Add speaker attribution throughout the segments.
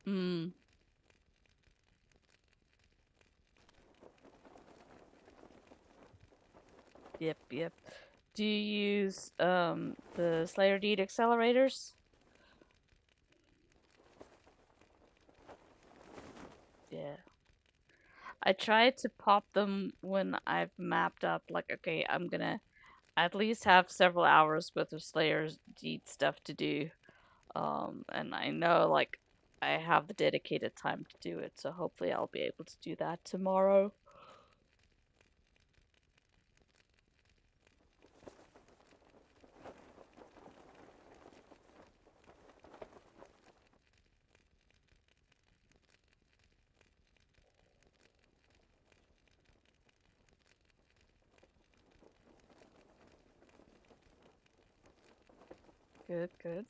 Speaker 1: Mm. Yep, yep. Do you use the Slayer Deed accelerators? Yeah. I try to pop them when I've mapped up like okay, I'm gonna at least have several hours worth of Slayer's Deed stuff to do. And I know like I have the dedicated time to do it, so hopefully I'll be able to do that tomorrow. Good, good.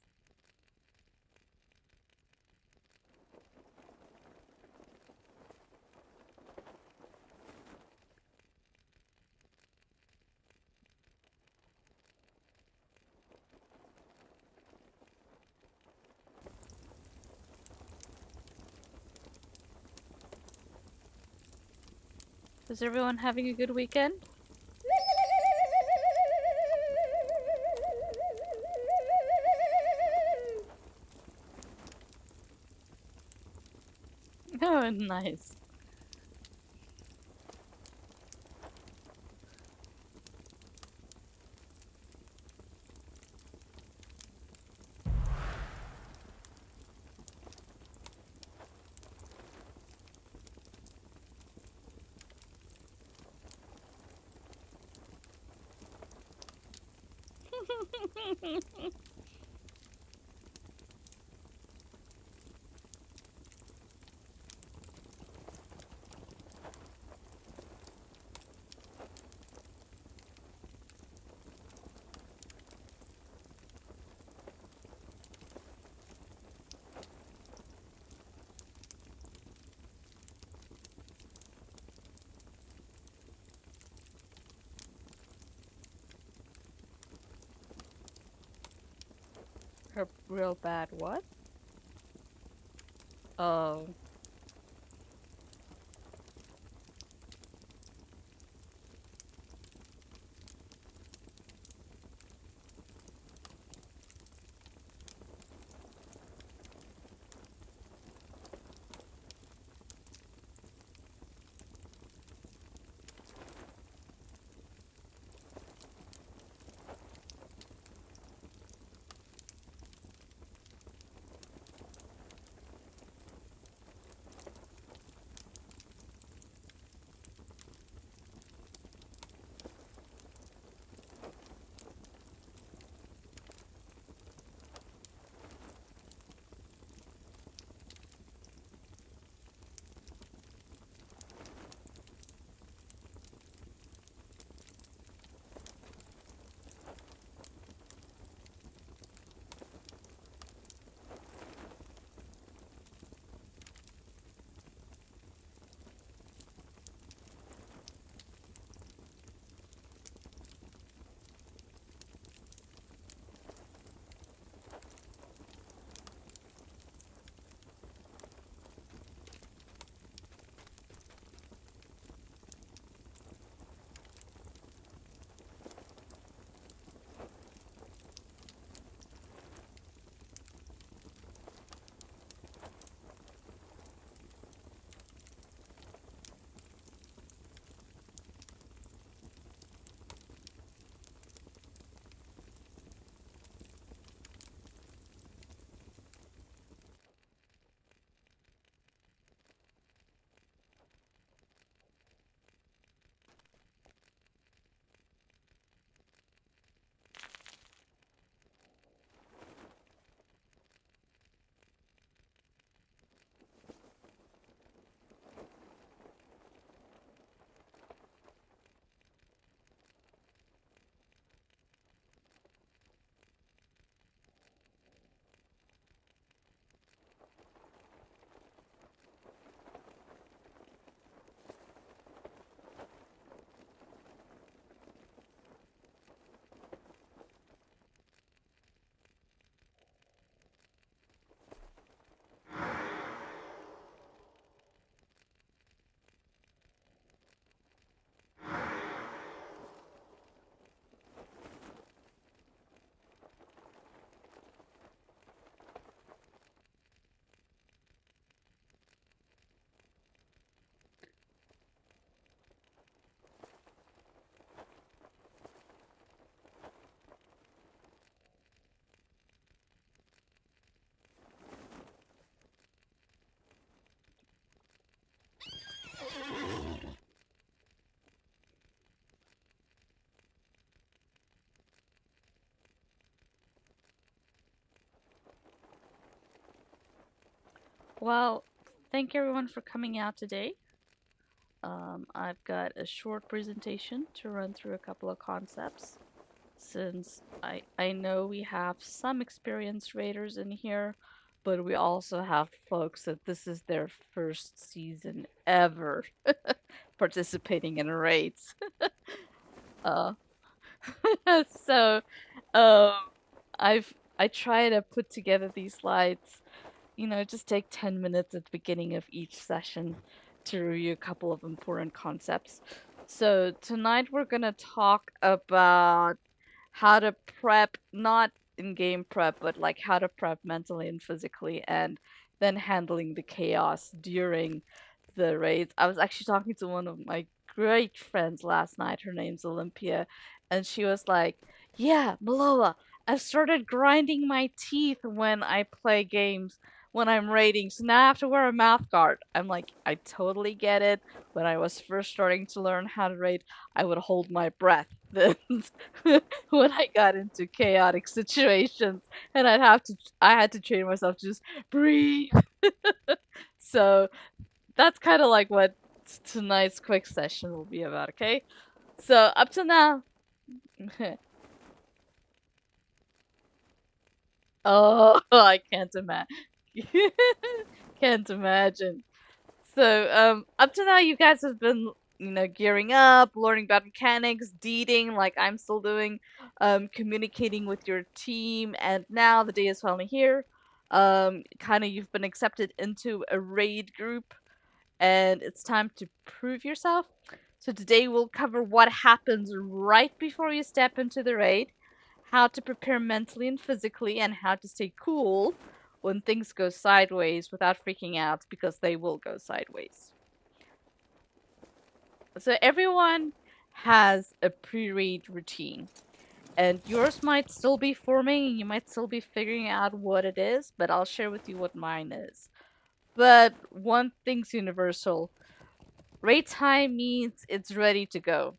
Speaker 1: Is everyone having a good weekend? Oh, nice. Her real bad what? Oh. Well, thank everyone for coming out today. I've got a short presentation to run through a couple of concepts. Since I know we have some experienced raiders in here, but we also have folks that this is their first season ever participating in raids. Uh, so, um, I try to put together these slides. Just take 10 minutes at the beginning of each session to review a couple of important concepts. So, tonight we're going to talk about how to prep, not in game prep, but like how to prep mentally and physically, and then handling the chaos during the raids. I was actually talking to one of my great friends last night. Her name's Olympia, and she was like, "Yeah, Maloa, I've started grinding my teeth when I play games." When I'm raiding, so now I have to wear a mouth guard. I'm like, I totally get it. When I was first starting to learn how to raid, I would hold my breath. Then when I got into chaotic situations, and I had to train myself to just breathe. So that's kind of like what tonight's quick session will be about. Okay, so up to now. Oh, I can't imagine. Can't imagine. So, up to now, you guys have been, gearing up, learning about mechanics, deeding, like I'm still doing, communicating with your team, and now the day is finally here. Kind of, you've been accepted into a raid group, and it's time to prove yourself. So today we'll cover what happens right before you step into the raid, how to prepare mentally and physically, and how to stay cool when things go sideways without freaking out because they will go sideways. So everyone has a pre-raid routine, and yours might still be forming and you might still be figuring out what it is, but I'll share with you what mine is. But one thing's universal. Raid time means it's ready to go.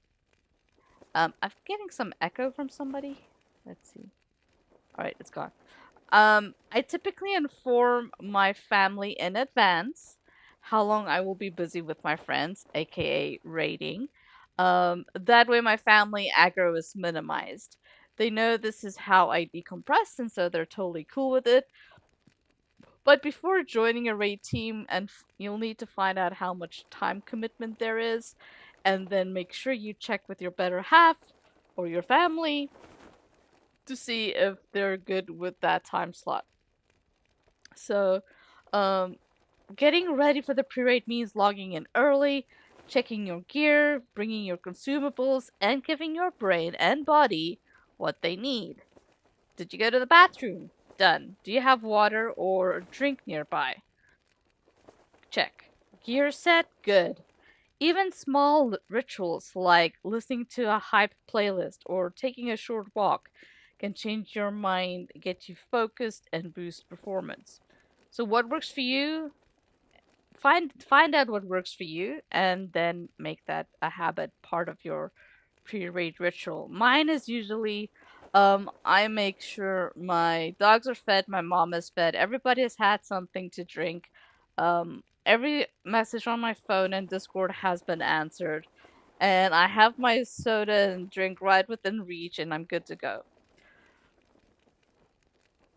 Speaker 1: I'm getting some echo from somebody. Let's see. All right, it's gone. I typically inform my family in advance how long I will be busy with my friends, aka raiding. That way my family aggro is minimized. They know this is how I decompress, and so they're totally cool with it. But before joining a raid team, and you'll need to find out how much time commitment there is, and then make sure you check with your better half or your family to see if they're good with that time slot. So, um, getting ready for the pre-raid means logging in early, checking your gear, bringing your consumables, and giving your brain and body what they need. Did you go to the bathroom? Done. Do you have water or a drink nearby? Check. Gear set? Good. Even small rituals like listening to a hype playlist or taking a short walk can change your mind, get you focused, and boost performance. So, what works for you? Find out what works for you, and then make that a habit, part of your pre-raid ritual. Mine is usually, I make sure my dogs are fed, my mom is fed, everybody has had something to drink. Every message on my phone and Discord has been answered, and I have my soda and drink right within reach, and I'm good to go.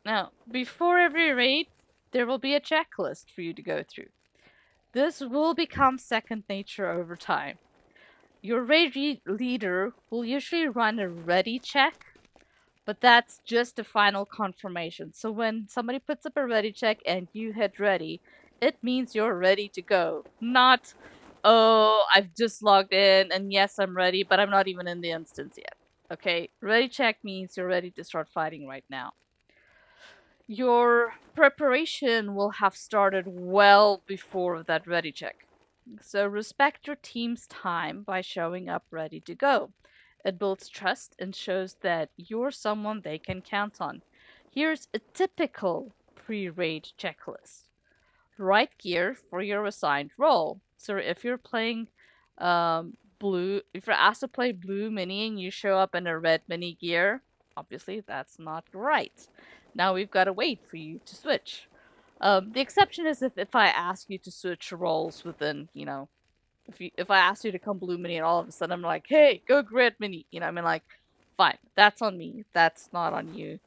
Speaker 1: Now, before every raid, there will be a checklist for you to go through. This will become second nature over time. Your raid leader will usually run a ready check, but that's just a final confirmation. So when somebody puts up a ready check and you hit ready, it means you're ready to go. Not, oh, I've just logged in and yes, I'm ready, but I'm not even in the instance yet. Okay, ready check means you're ready to start fighting right now. Your preparation will have started well before that ready check. So respect your team's time by showing up ready to go. It builds trust and shows that you're someone they can count on. Here's a typical pre-raid checklist. Right gear for your assigned role. So if you're playing blue, if you're asked to play blue mini and you show up in a red mini gear, obviously that's not right. Now we've got to wait for you to switch. The exception is if I ask you to switch roles within, if I ask you to come blue mini and all of a sudden I'm like, hey, go red mini, I mean, like, fine, that's on me. That's not on you.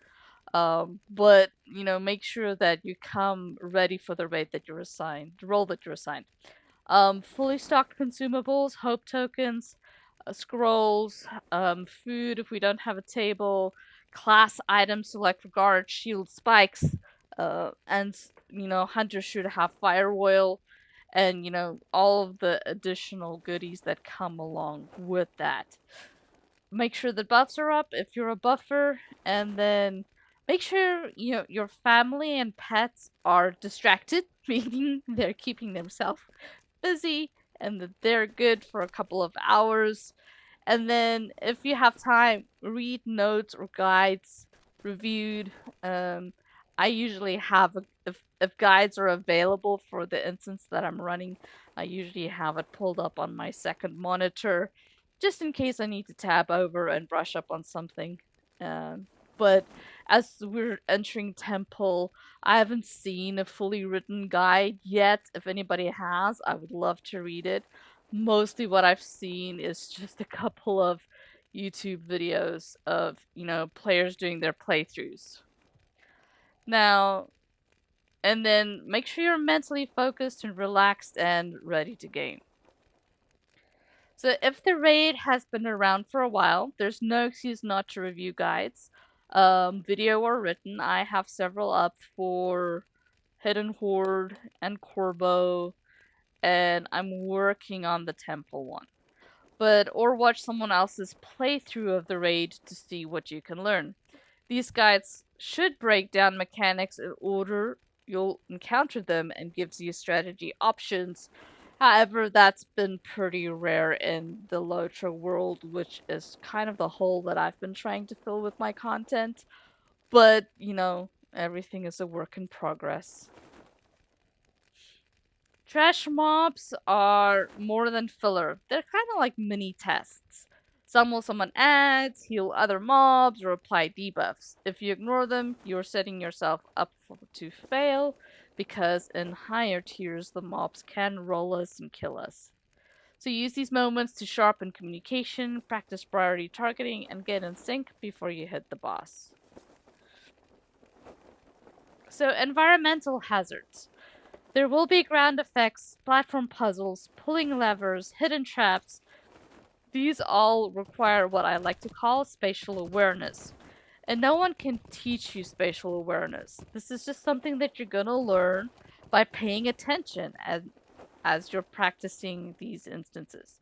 Speaker 1: But make sure that you come ready for the raid that you're assigned, the role that you're assigned. Fully stocked consumables, hope tokens, scrolls, food if we don't have a table, class items like guard, shield, spikes, and hunters should have fire oil, and all of the additional goodies that come along with that. Make sure the buffs are up if you're a buffer, and then make sure your family and pets are distracted, meaning they're keeping themselves busy and that they're good for a couple of hours. And then, if you have time, read notes or guides reviewed. I usually have, if guides are available for the instance that I'm running, I usually have it pulled up on my second monitor just in case I need to tab over and brush up on something. But as we're entering Temple, I haven't seen a fully written guide yet. If anybody has, I would love to read it. Mostly what I've seen is just a couple of YouTube videos of, players doing their playthroughs. Now, and then make sure you're mentally focused and relaxed and ready to game. So if the raid has been around for a while, there's no excuse not to review guides, video or written. I have several up for Hidden Horde and Corbo, and I'm working on the Temple one. Or watch someone else's playthrough of the raid to see what you can learn. These guides should break down mechanics in order you'll encounter them and gives you strategy options. However, that's been pretty rare in the Lotra world, which is kind of the hole that I've been trying to fill with my content. But, everything is a work in progress. Trash mobs are more than filler. They're kind of like mini tests. Some will summon ads, heal other mobs, or apply debuffs. If you ignore them, you're setting yourself up to fail, because in higher tiers, the mobs can roll us and kill us. So use these moments to sharpen communication, practice priority targeting, and get in sync before you hit the boss. So environmental hazards. There will be ground effects, platform puzzles, pulling levers, hidden traps. These all require what I like to call spatial awareness. And no one can teach you spatial awareness. This is just something that you're gonna learn by paying attention as you're practicing these instances.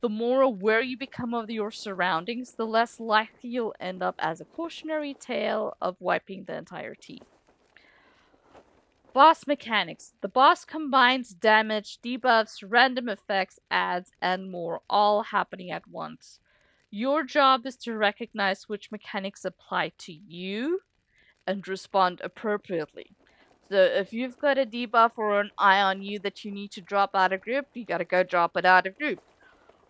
Speaker 1: The more aware you become of your surroundings, the less likely you'll end up as a cautionary tale of wiping the entire team. Boss mechanics. The boss combines damage, debuffs, random effects, adds, and more, all happening at once. Your job is to recognize which mechanics apply to you and respond appropriately. So if you've got a debuff or an eye on you that you need to drop out of group, you gotta go drop it out of group.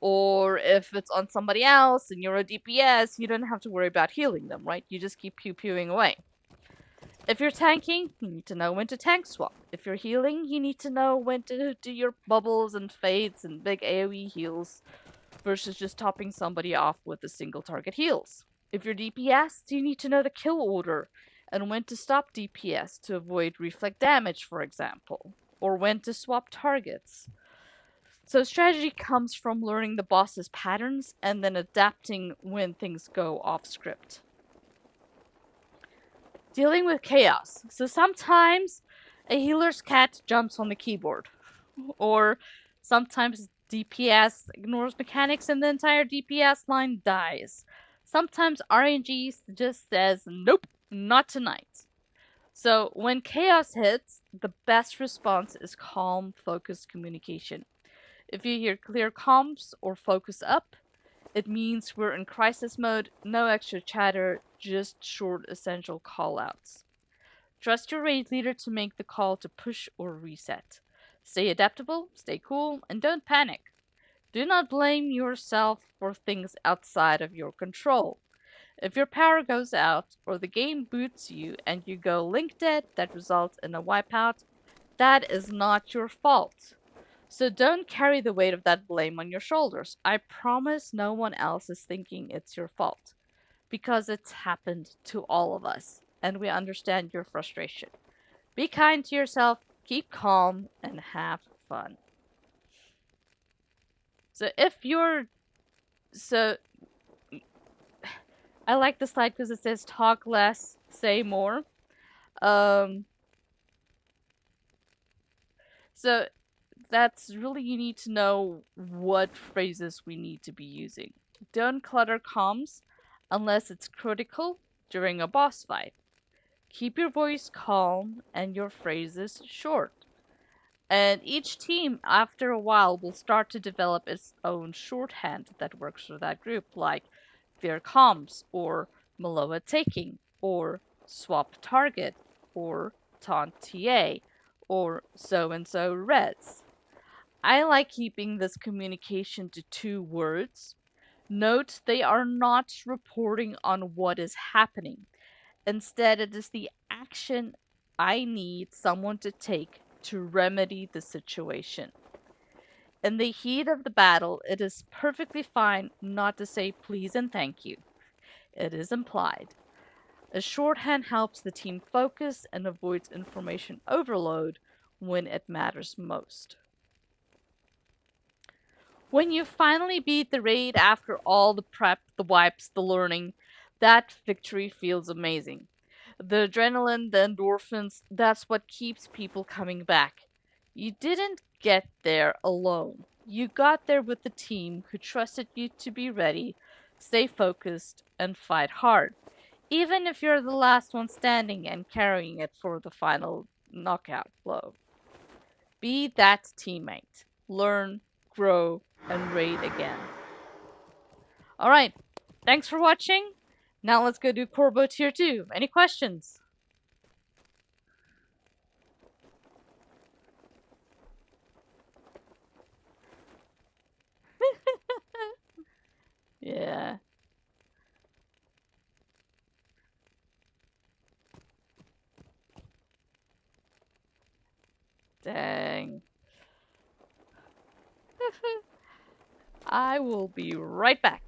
Speaker 1: Or if it's on somebody else and you're a DPS, you don't have to worry about healing them, right? You just keep pew-pewing away. If you're tanking, you need to know when to tank swap. If you're healing, you need to know when to do your bubbles and fades and big AoE heals versus just topping somebody off with a single target heals. If you're DPS, you need to know the kill order and when to stop DPS to avoid reflect damage, for example, or when to swap targets. So strategy comes from learning the boss's patterns and then adapting when things go off script. Dealing with chaos. So sometimes a healer's cat jumps on the keyboard, or sometimes DPS ignores mechanics and the entire DPS line dies. Sometimes RNG just says, nope, not tonight. So when chaos hits, the best response is calm, focused communication. If you hear clear comms or focus up, it means we're in crisis mode, no extra chatter, just short essential callouts. Trust your raid leader to make the call to push or reset. Stay adaptable, stay cool, and don't panic. Do not blame yourself for things outside of your control. If your power goes out or the game boots you and you go link dead that results in a wipeout, that is not your fault. So don't carry the weight of that blame on your shoulders. I promise no one else is thinking it's your fault because it's happened to all of us and we understand your frustration. Be kind to yourself, keep calm, and have fun. So if you're so I like the slide because it says talk less, say more. Um so that's really you need to know what phrases we need to be using. Don't clutter comms unless it's critical during a boss fight. Keep your voice calm and your phrases short. And each team, after a while, will start to develop its own shorthand that works for that group, like clear comms, or Maloa taking, or swap target, or taunt TA, or so and so res. I like keeping this communication to 2 words. Note they are not reporting on what is happening. Instead, it is the action I need someone to take to remedy the situation. In the heat of the battle, it is perfectly fine not to say please and thank you. It is implied. A shorthand helps the team focus and avoids information overload when it matters most. When you finally beat the raid after all the prep, the wipes, the learning, that victory feels amazing. The adrenaline, the endorphins, that's what keeps people coming back. You didn't get there alone. You got there with the team who trusted you to be ready, stay focused, and fight hard. Even if you're the last one standing and carrying it for the final knockout blow. Be that teammate. Learn, grow, and raid again. Alright, thanks for watching. Now let's go do Corbo Tier 2. Any questions? Yeah, dang. I will be right back.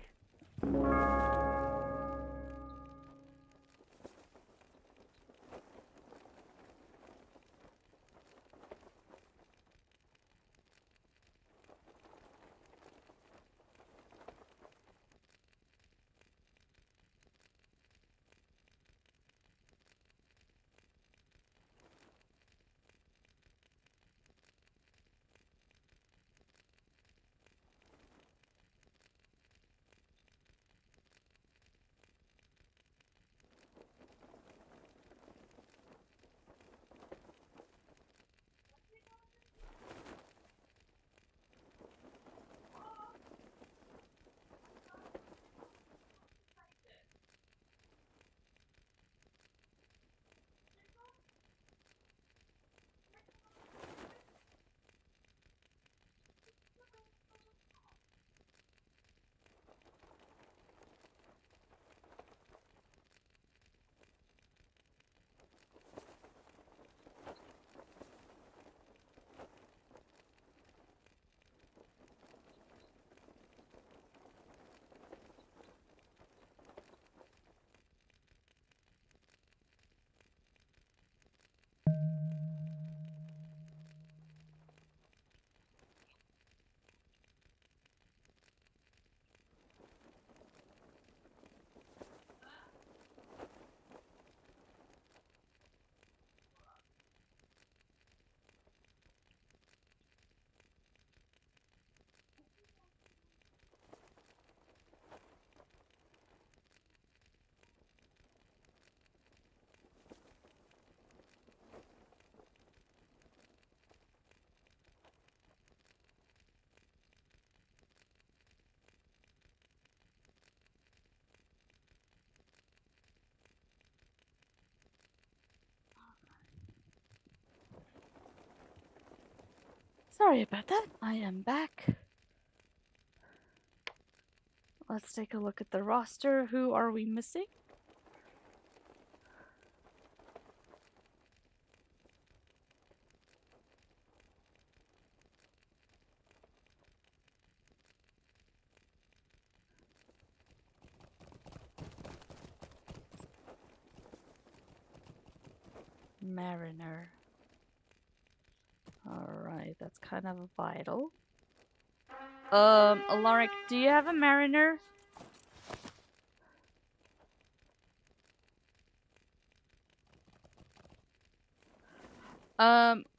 Speaker 1: Sorry about that. I am back. let's take a look at the roster. Who are we missing? Mariner. Alright, that's kind of vital. Alaric, do you have a mariner?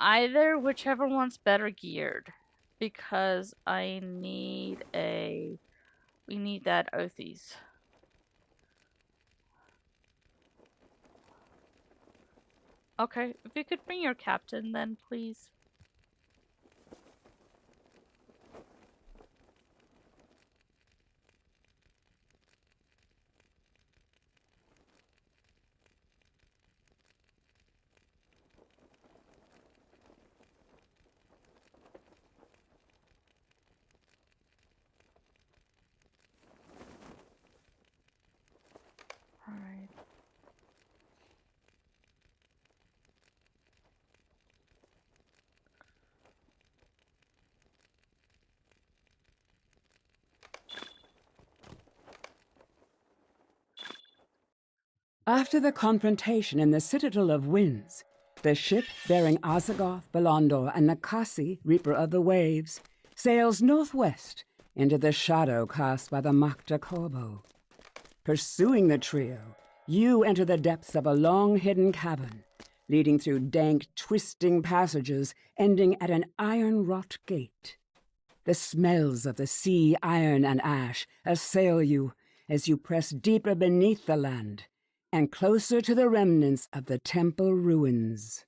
Speaker 1: Either, whichever one's better geared. Because I need a... We need that Oathies. Okay, if you could bring your captain then, please. Alright.
Speaker 2: After the confrontation in the Citadel of Winds, the ship bearing Azagoth, Belondor, and Nakasi, Reaper of the Waves, sails northwest into the shadow cast by the Makta Korbo. Pursuing the trio, you enter the depths of a long-hidden cavern, leading through dank, twisting passages ending at an iron-wrought gate. The smells of the sea, iron, and ash assail you as you press deeper beneath the land and closer to the remnants of the temple ruins.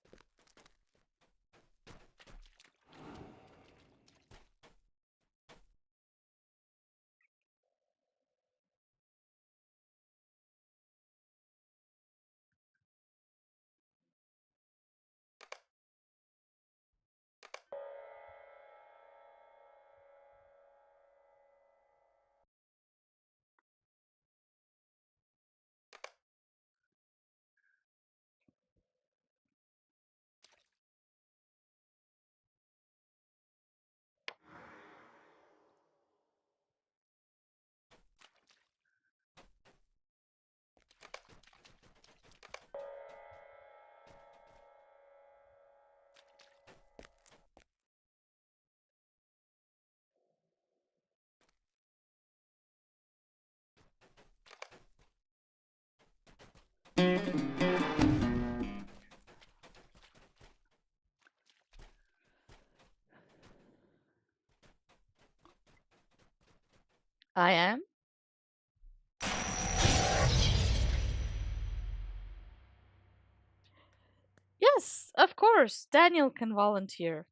Speaker 1: I am? Yes, of course. Daniel can volunteer.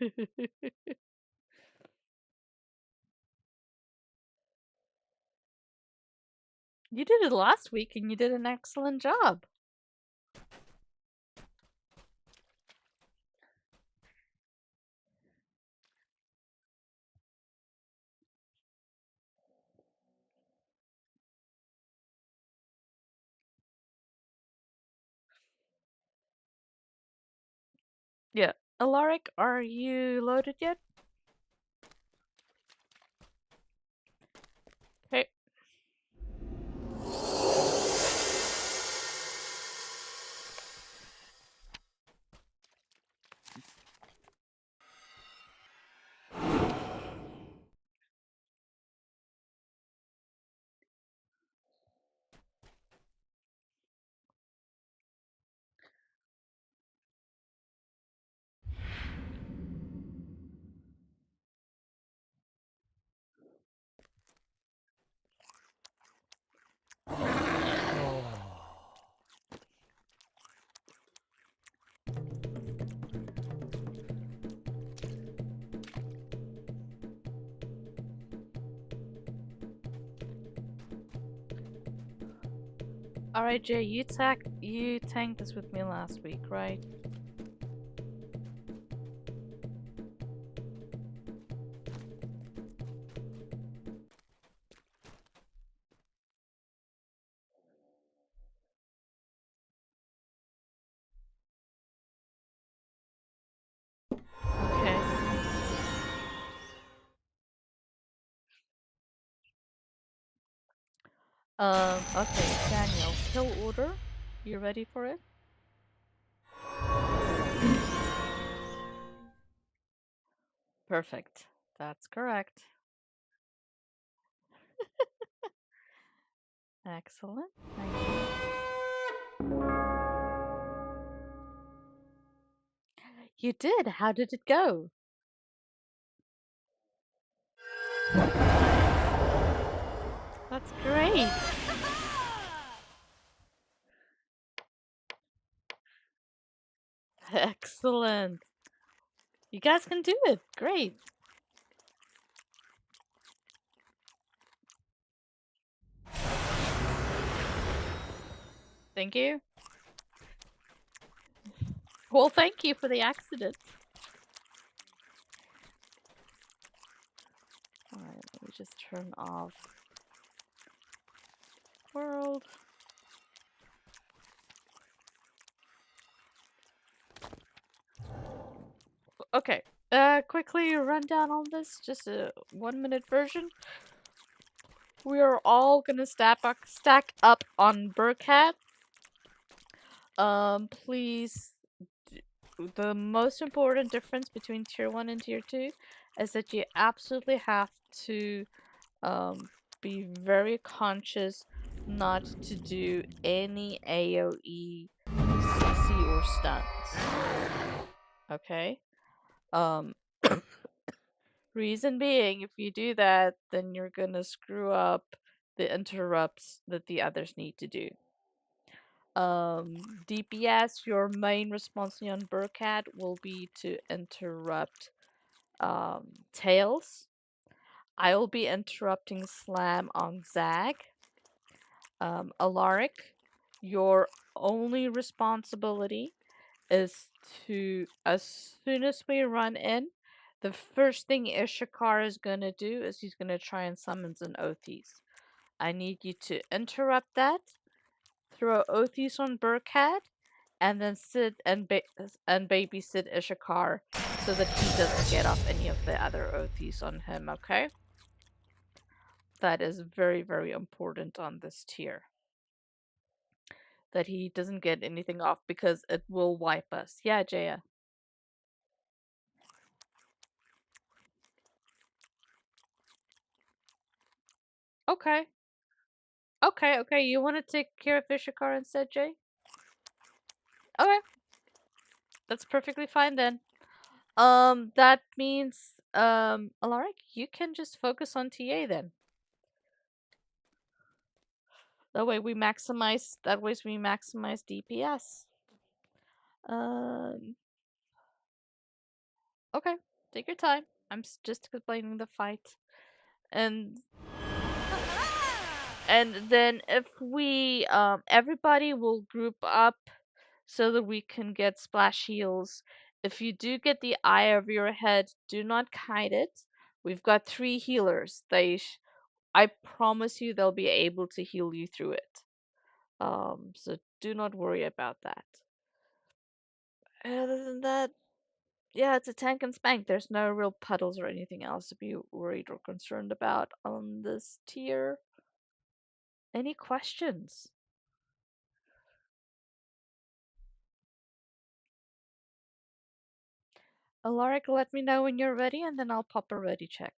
Speaker 1: You did it last week and you did an excellent job. Yeah. Alaric, are you loaded yet? Okay. Alright, Jay, you tanked this with me last week, right? Okay, Daniel, kill order. You ready for it? Perfect. That's correct. Excellent. Thank you. You did. How did it go? Nice. That's great. Excellent. You guys can do it. Great. Thank you. Well, thank you for the accident. Alright, let me just turn off world. Okay. Quickly run down all this. Just a 1 minute version. We are all gonna stack up on Burkhead. Please. The most important difference between tier 1 and tier 2 is that you absolutely have to be very conscious not to do any AoE, CC, or stunts. Okay? Um, reason being, if you do that, then you're gonna screw up the interrupts that the others need to do. DPS, your main responsibility on Burkhead will be to interrupt Tails. I will be interrupting Slam on Zag. Alaric, your only responsibility is to, as soon as we run in, the first thing Ishikar is going to do is he's going to try and summon an Oathis. I need you to interrupt that, throw Oathis on Burkhead, and then sit and babysit Ishikar so that he doesn't get off any of the other Oathis on him, okay? That is very, very important on this tier. That he doesn't get anything off because it will wipe us. Yeah, Jaya. Okay. Okay, you want to take care of Ishikar instead, Jay? Okay. That's perfectly fine then. That means, Alaric, you can just focus on TA then. That way we maximize DPS. Um, okay, take your time. I'm just explaining the fight. And then if we everybody will group up so that we can get splash heals. If you do get the eye over your head, do not kite it. We've got 3 healers. I promise you they'll be able to heal you through it. So do not worry about that. Other than that, yeah, it's a tank and spank. There's no real puddles or anything else to be worried or concerned about on this tier. Any questions? Alaric, let me know when you're ready and then I'll pop a ready check.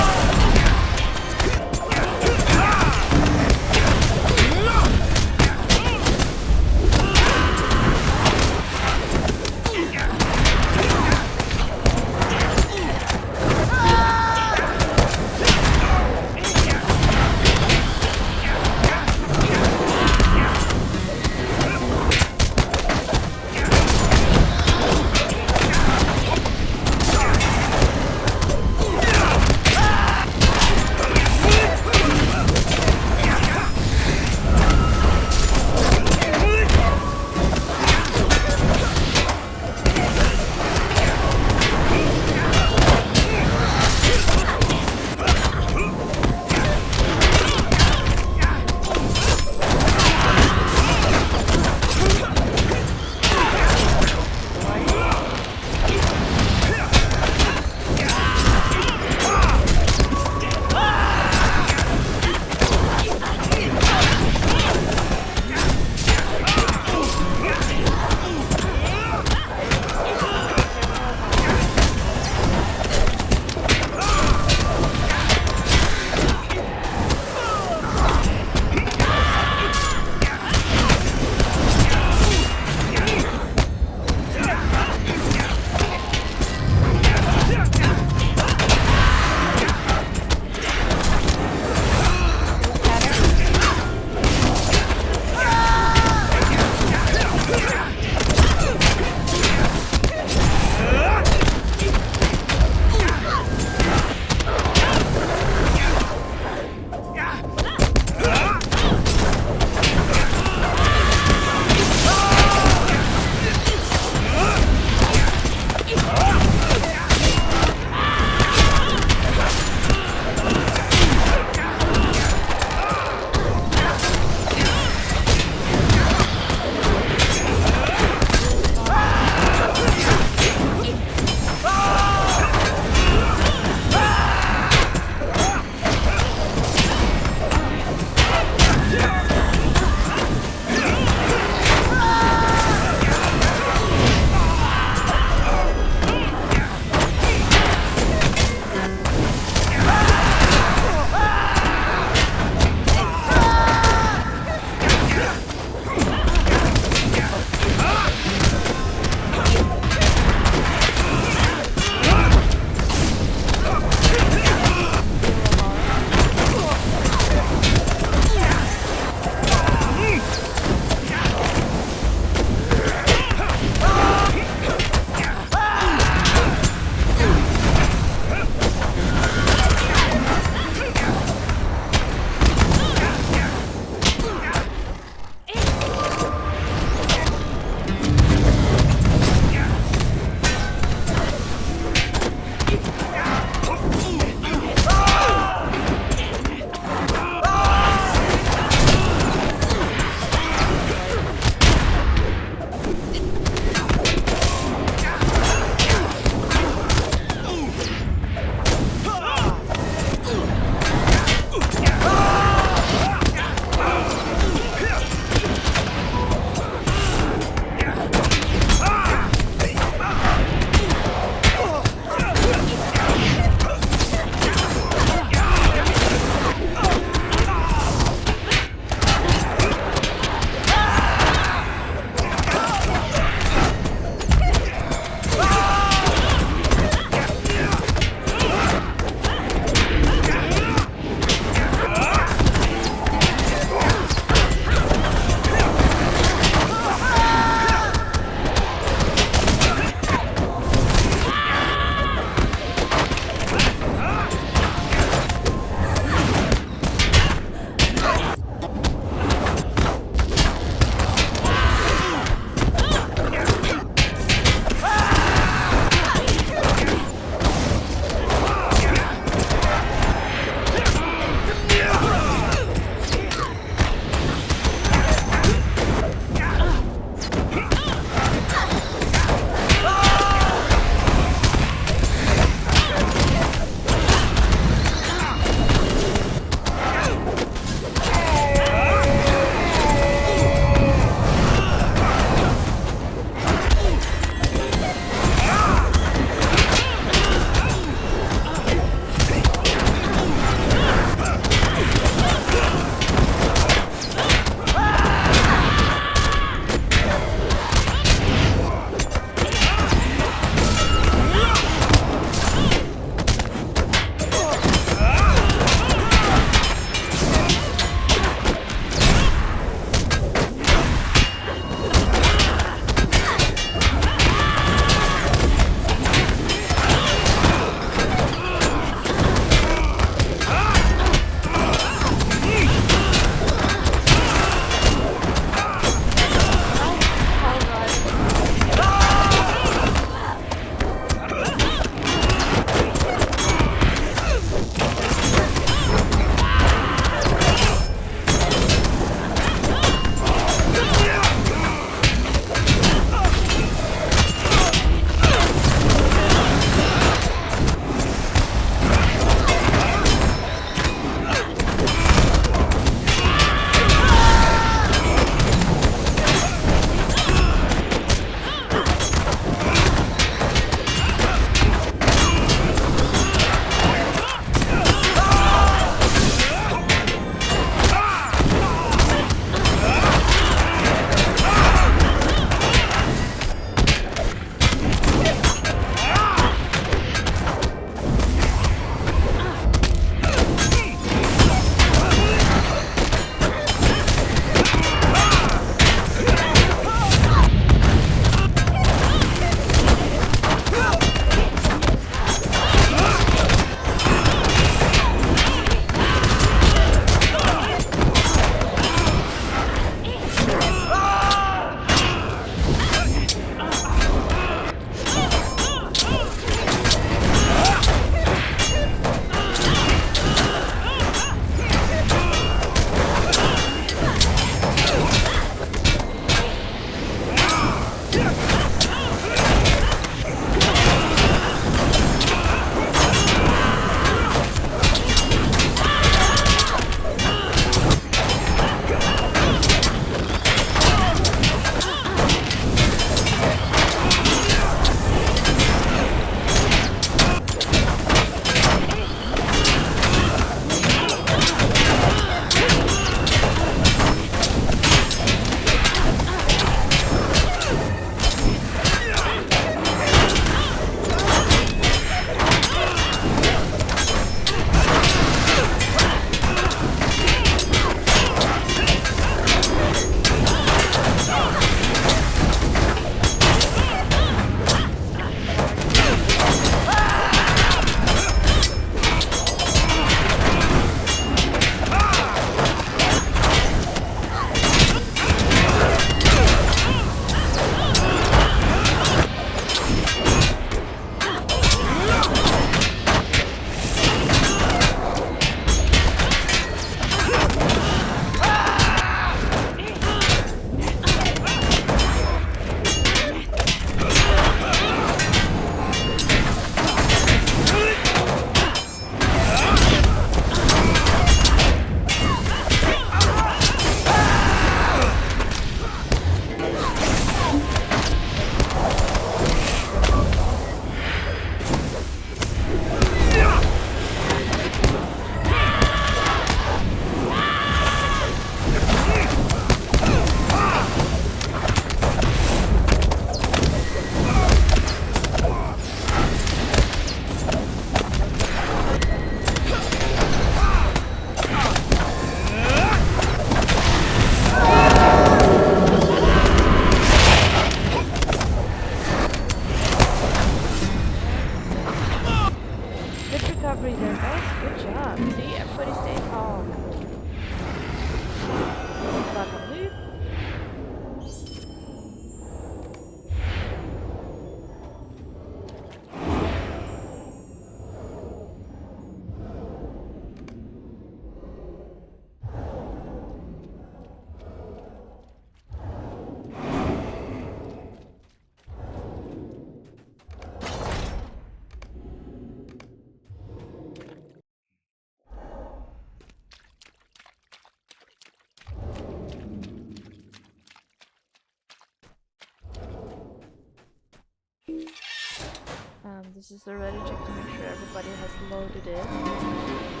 Speaker 1: this is a ready check to make sure everybody has loaded in.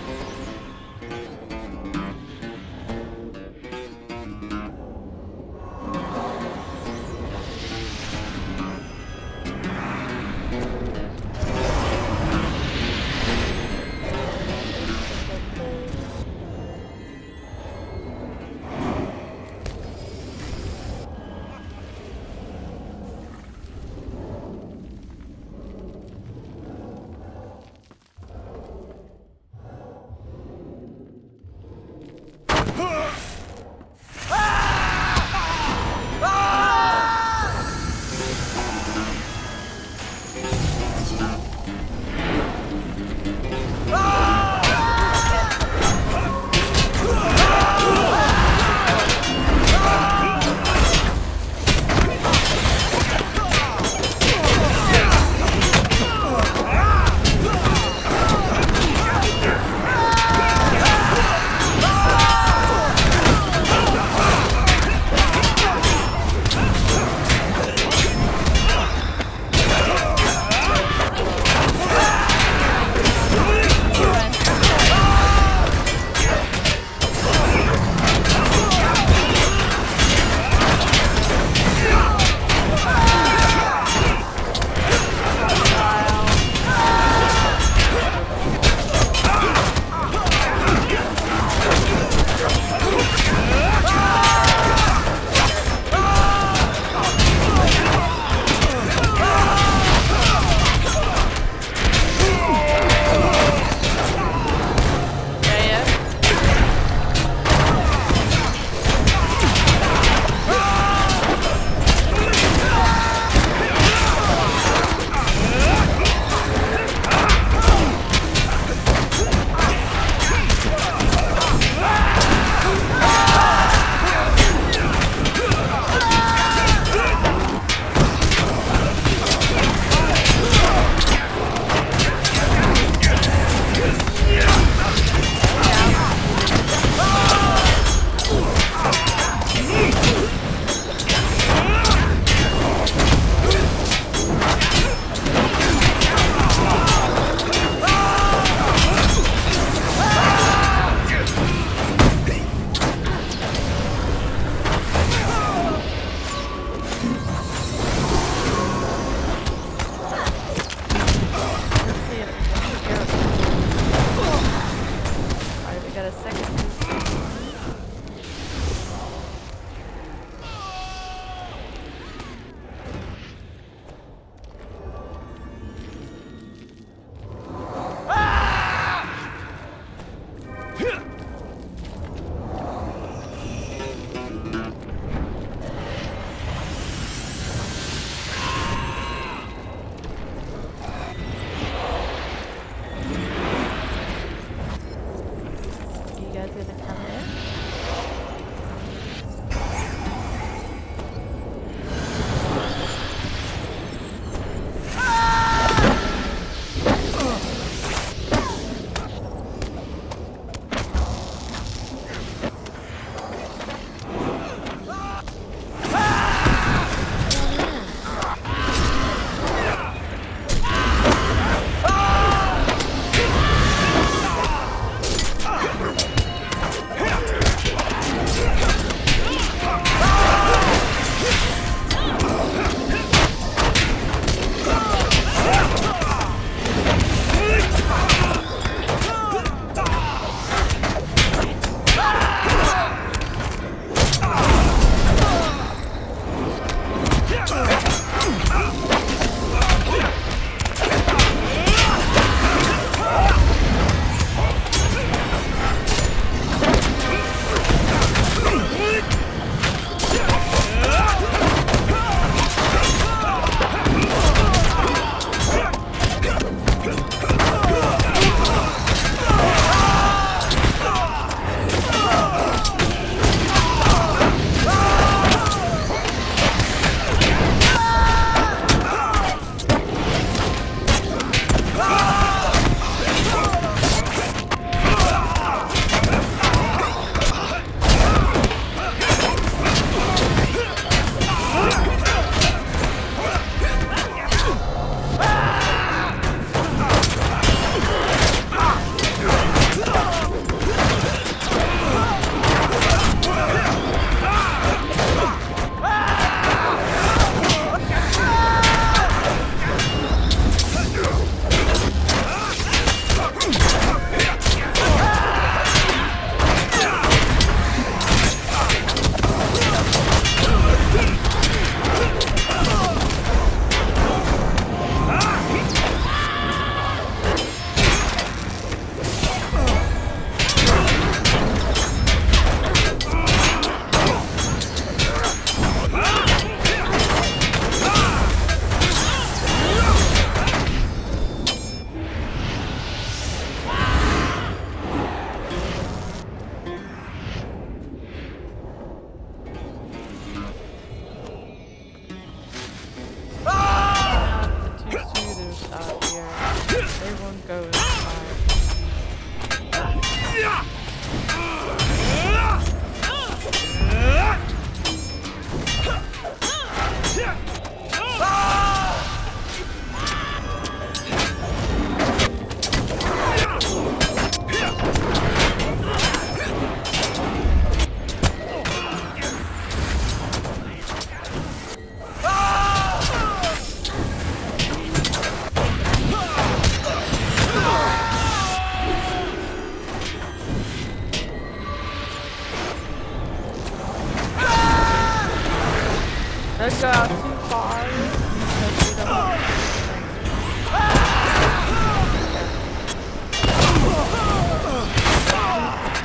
Speaker 1: go out too far because we don't want to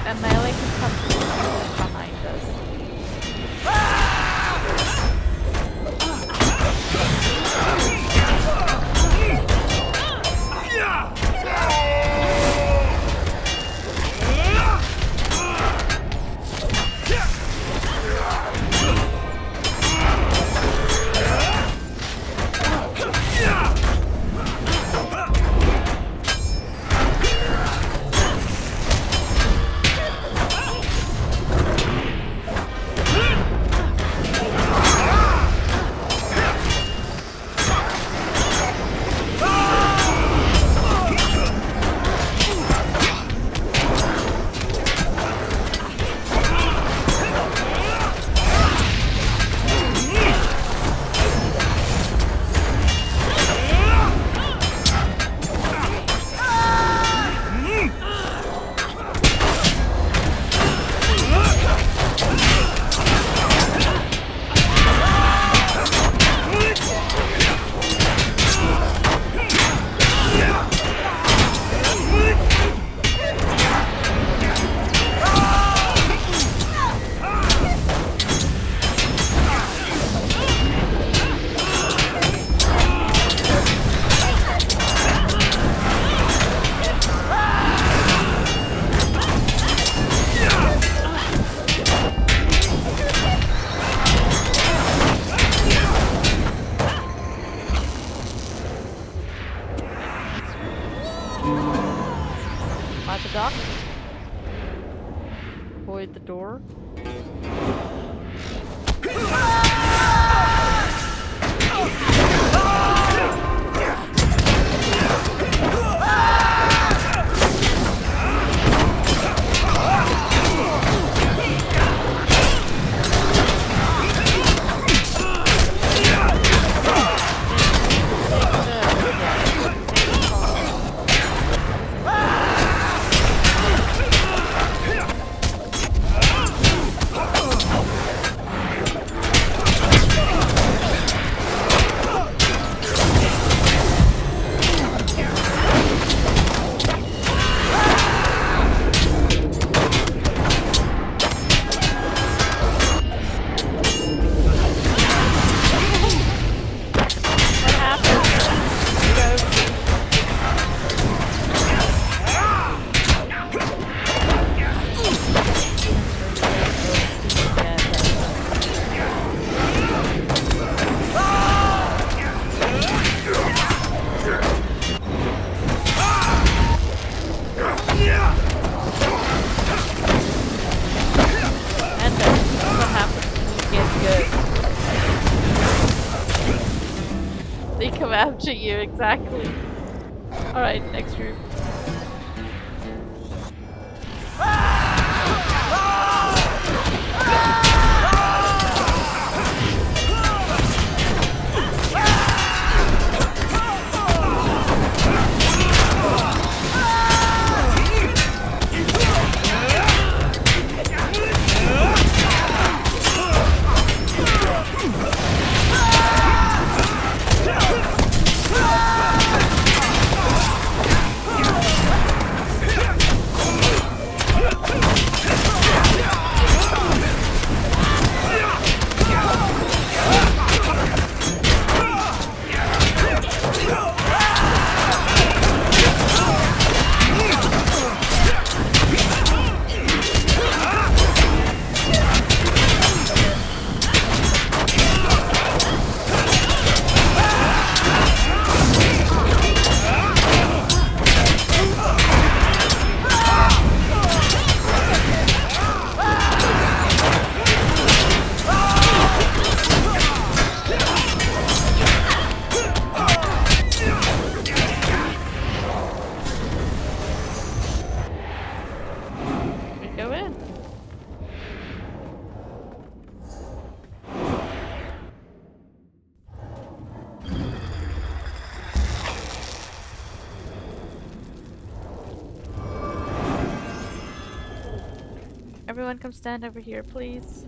Speaker 1: and melee can come from behind us. By the dock. Avoid the door. They come after you, exactly. Alright, next group. Everyone come stand over here, please.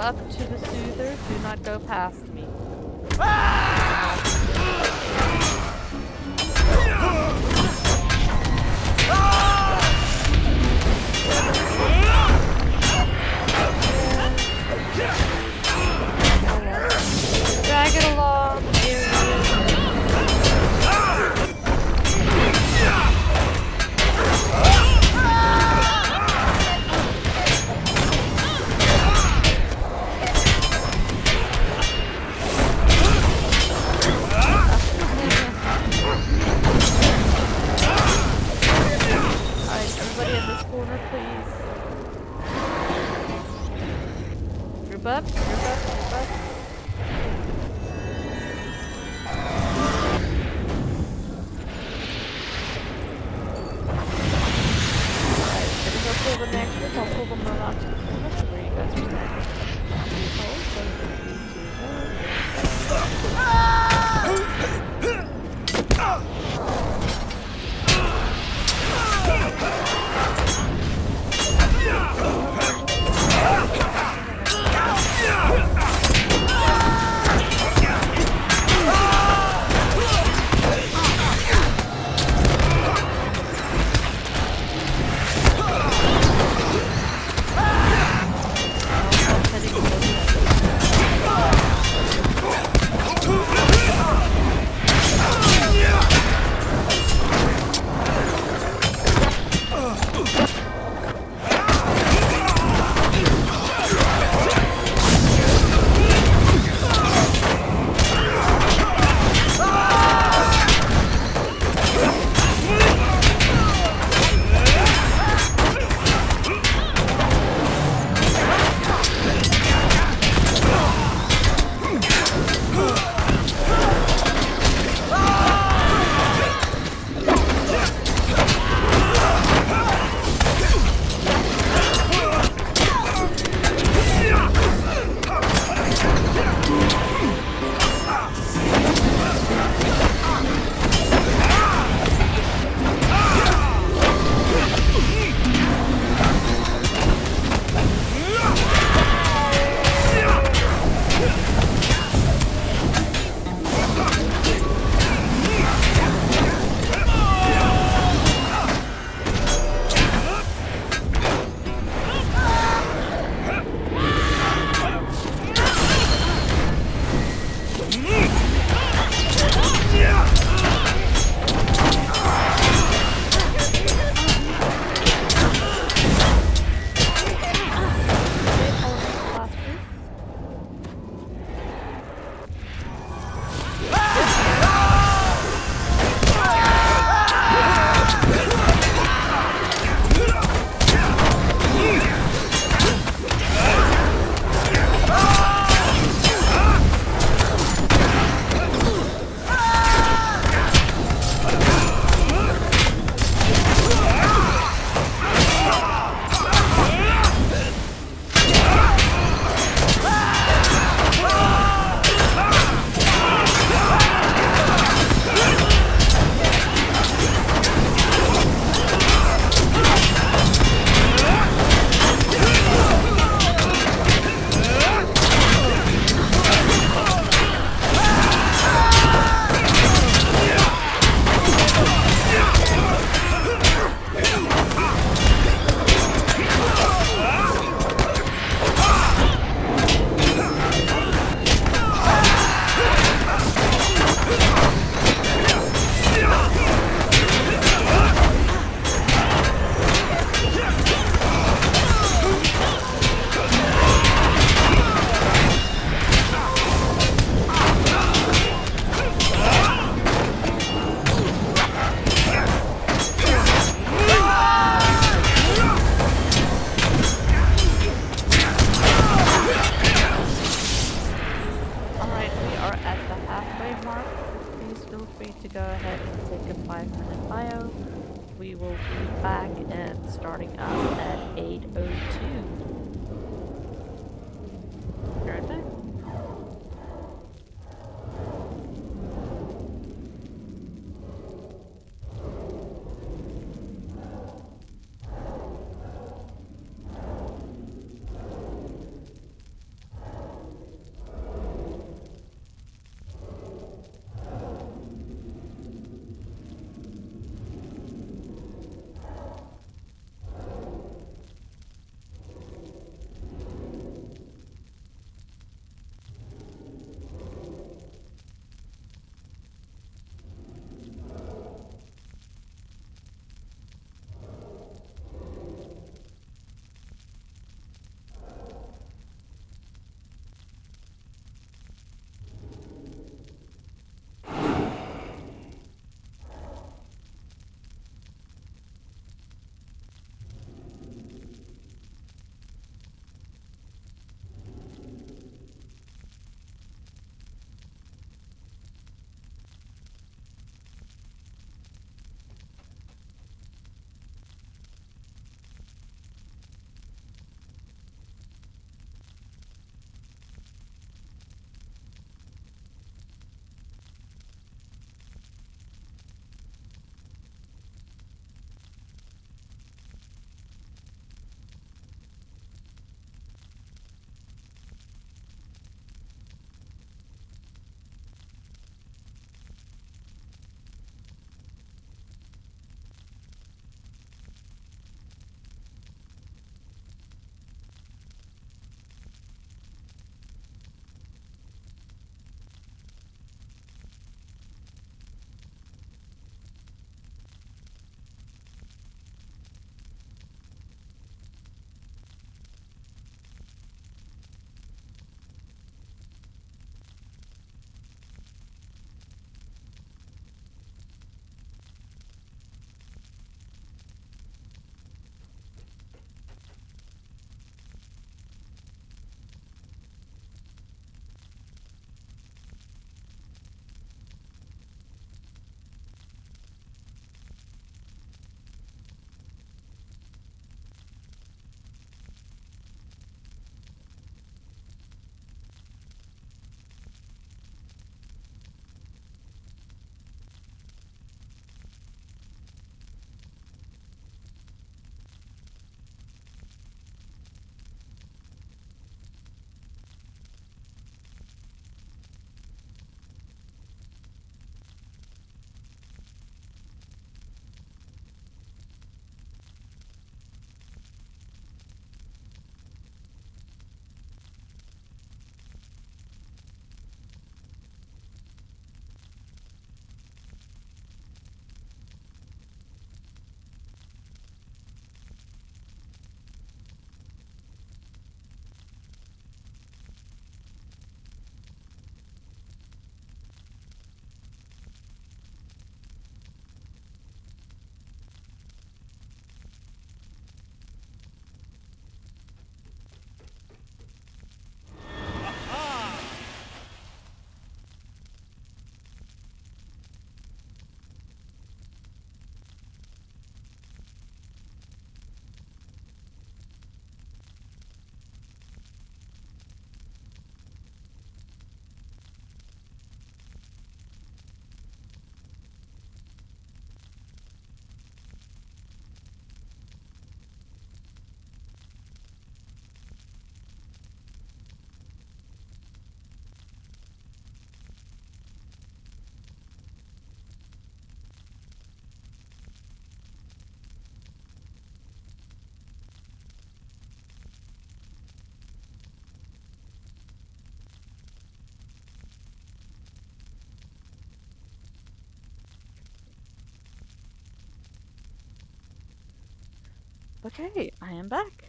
Speaker 1: up to the soother. Do not go past me. Drag it along. There it is. Alright, everybody in this corner, please. Group up, group up, group up. Alright, gonna go pull the next group. I'll pull them around to the corner to where you guys are standing. Please hold. 5-minute bio. We will be back and starting up at 8:02. Be right back. Okay, I am back.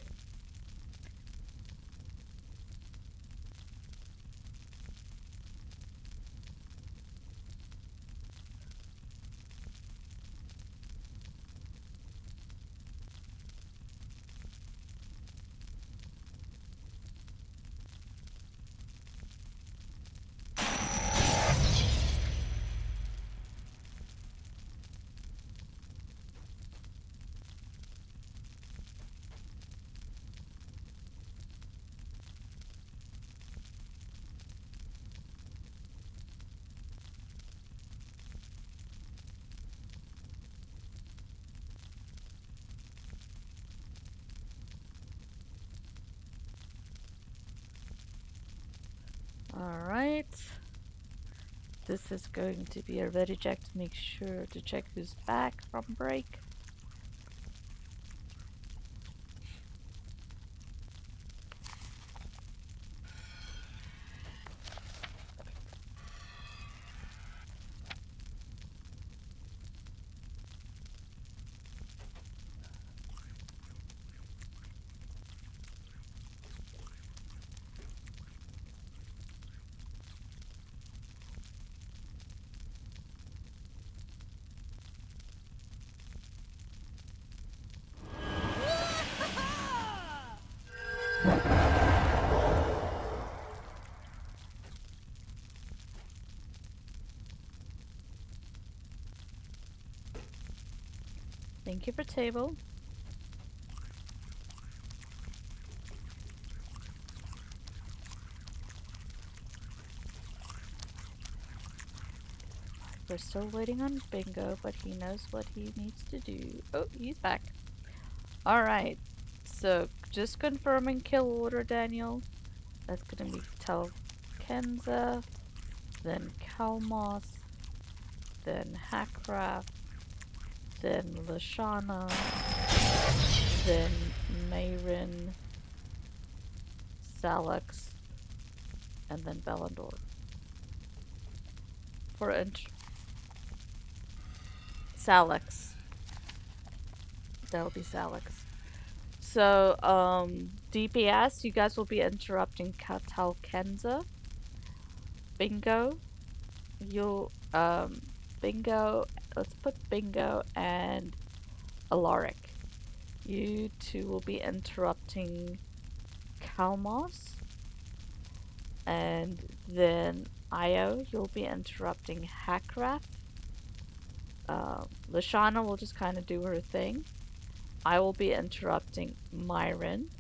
Speaker 1: Alright. This is going to be a ready check to make sure to check who's back from break. Thank you for table. We're still waiting on Bingo, but he knows what he needs to do. Oh, he's back. Alright. So, just confirming kill order, Daniel. That's gonna be Tel Kenza, then Kalmos, then Hackraft, then Lashana, then Mayrin, Salix, and then Bellandor. For Salix. That'll be Salix. So, DPS, you guys will be interrupting Katal Kenza. Bingo. You'll, Bingo, let's put Bingo and Alaric. You two will be interrupting Kalmos. And then Io, you'll be interrupting Hackraft. Lashana will just kind of do her thing. I will be interrupting Myron.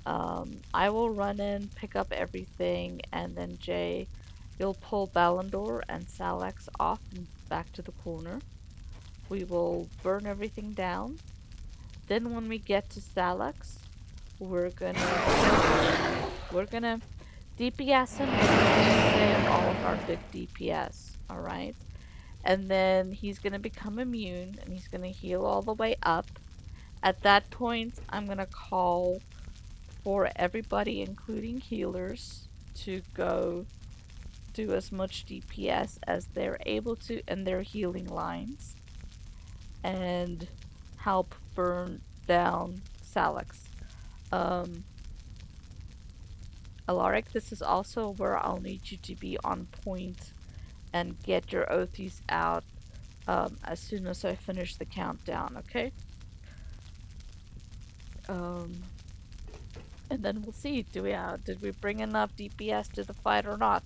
Speaker 1: I will run in, pick up everything, and then Jay, you'll pull Ballandor and Salax off and back to the corner. We will burn everything down. Then when we get to Salax, we're gonna DPS him and all of our big DPS. All right. And then he's gonna become immune and he's gonna heal all the way up. At that point, I'm gonna call for everybody, including healers, to go do as much DPS as they're able to in their healing lines and help burn down Salix. Um, Alaric, this is also where I'll need you to be on point and get your OTs out as soon as I finish the countdown, okay? Um, and then we'll see. Did we bring enough DPS to the fight or not?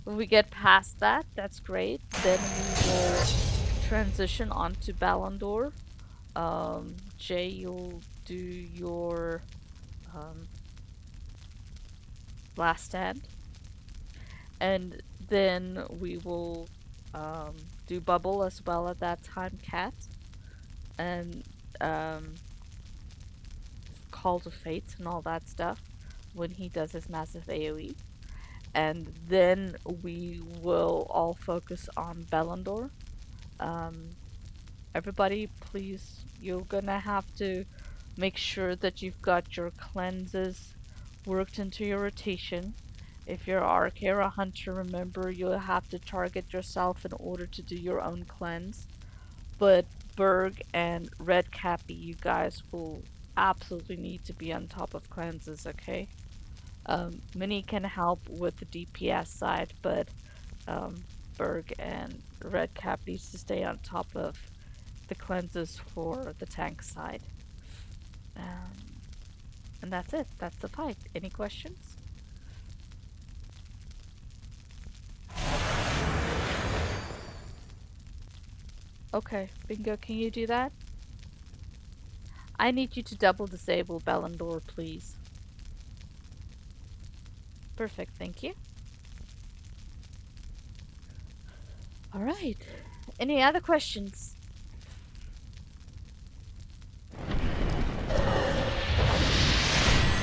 Speaker 1: When we get past that, that's great. Then we will transition on to Ballandor. Jay, you'll do your um, last stand. And then we will do Bubble as well at that time, Cat. And Call to Fate and all that stuff when he does his massive AoE. And then we will all focus on Bellandor. Um, Everybody, please, you're gonna have to make sure that you've got your cleanses worked into your rotation. If you're Arc or a Hunter, remember you'll have to target yourself in order to do your own cleanse. But Berg and Red Cappy, you guys will absolutely need to be on top of cleanses, okay? Mini can help with the DPS side, but um, Berg and Redcap needs to stay on top of the cleanses for the tank side. Um, and that's it. That's the fight. Any questions? Okay, Bingo, can you do that? I need you to double disable Bellandor, please. Perfect, thank you. Alright. Any other questions?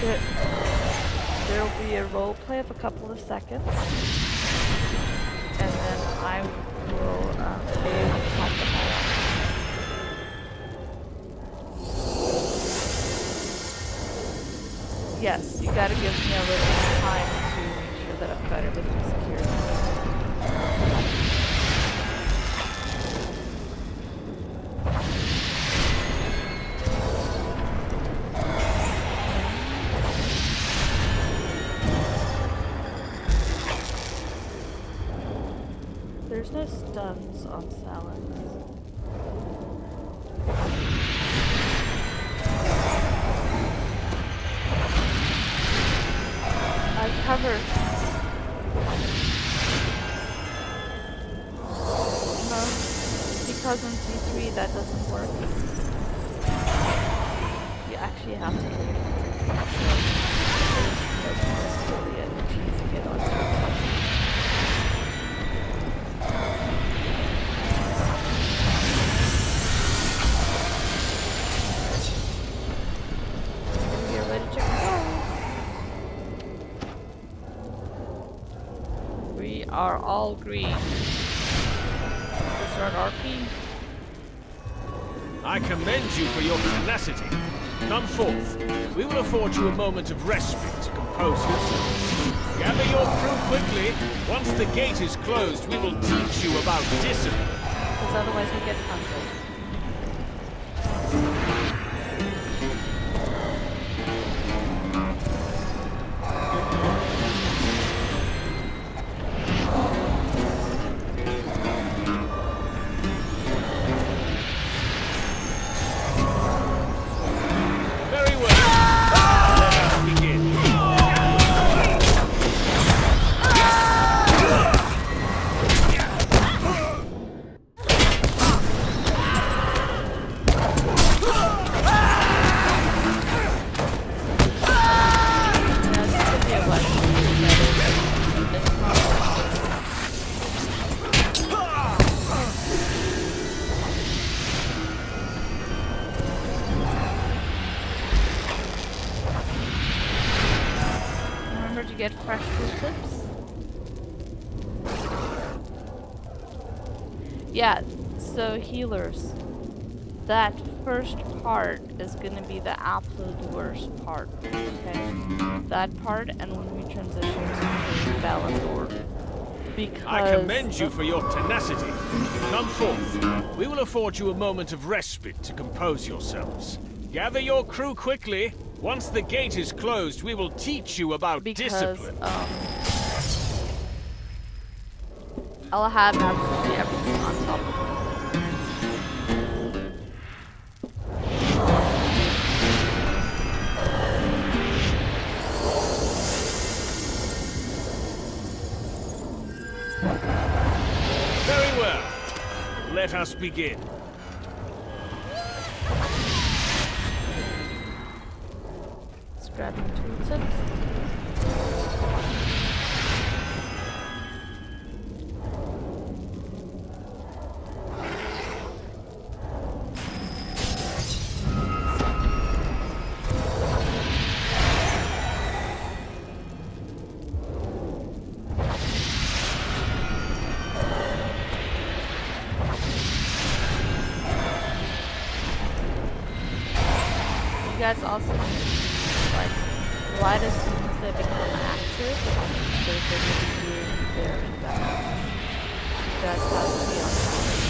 Speaker 1: There, there'll be a role play of a couple of seconds. And then I will be able to talk about it. Yes, you gotta give me a little time to make sure that I've got everything secured. There's no stuns on Salix. I covered. No, because on C3 that doesn't work. You actually have to kill it. There's no possibility of cheesing it on C3. We are ready to go. We are all green. Start RP.
Speaker 3: I commend you for your tenacity. Come forth. We will afford you a moment of respite to compose yourselves. Gather your crew quickly. Once the gate is closed, we will teach you about discipline.
Speaker 1: Because otherwise we get hunted. To get fresh food tips. Yeah, so healers. That first part is gonna be the absolute worst part. Okay? That part and when we transition to Bellandor. Because
Speaker 3: I commend you for your tenacity. Come forth. We will afford you a moment of respite to compose yourselves. Gather your crew quickly. Once the gate is closed, we will teach you about discipline.
Speaker 1: I'll have absolutely everything on top of it.
Speaker 3: Very well. Let us begin.
Speaker 1: Grabbing tooltips. You guys also right as soon as they become active, they're going to be doing their investments. You guys have to be on top of it.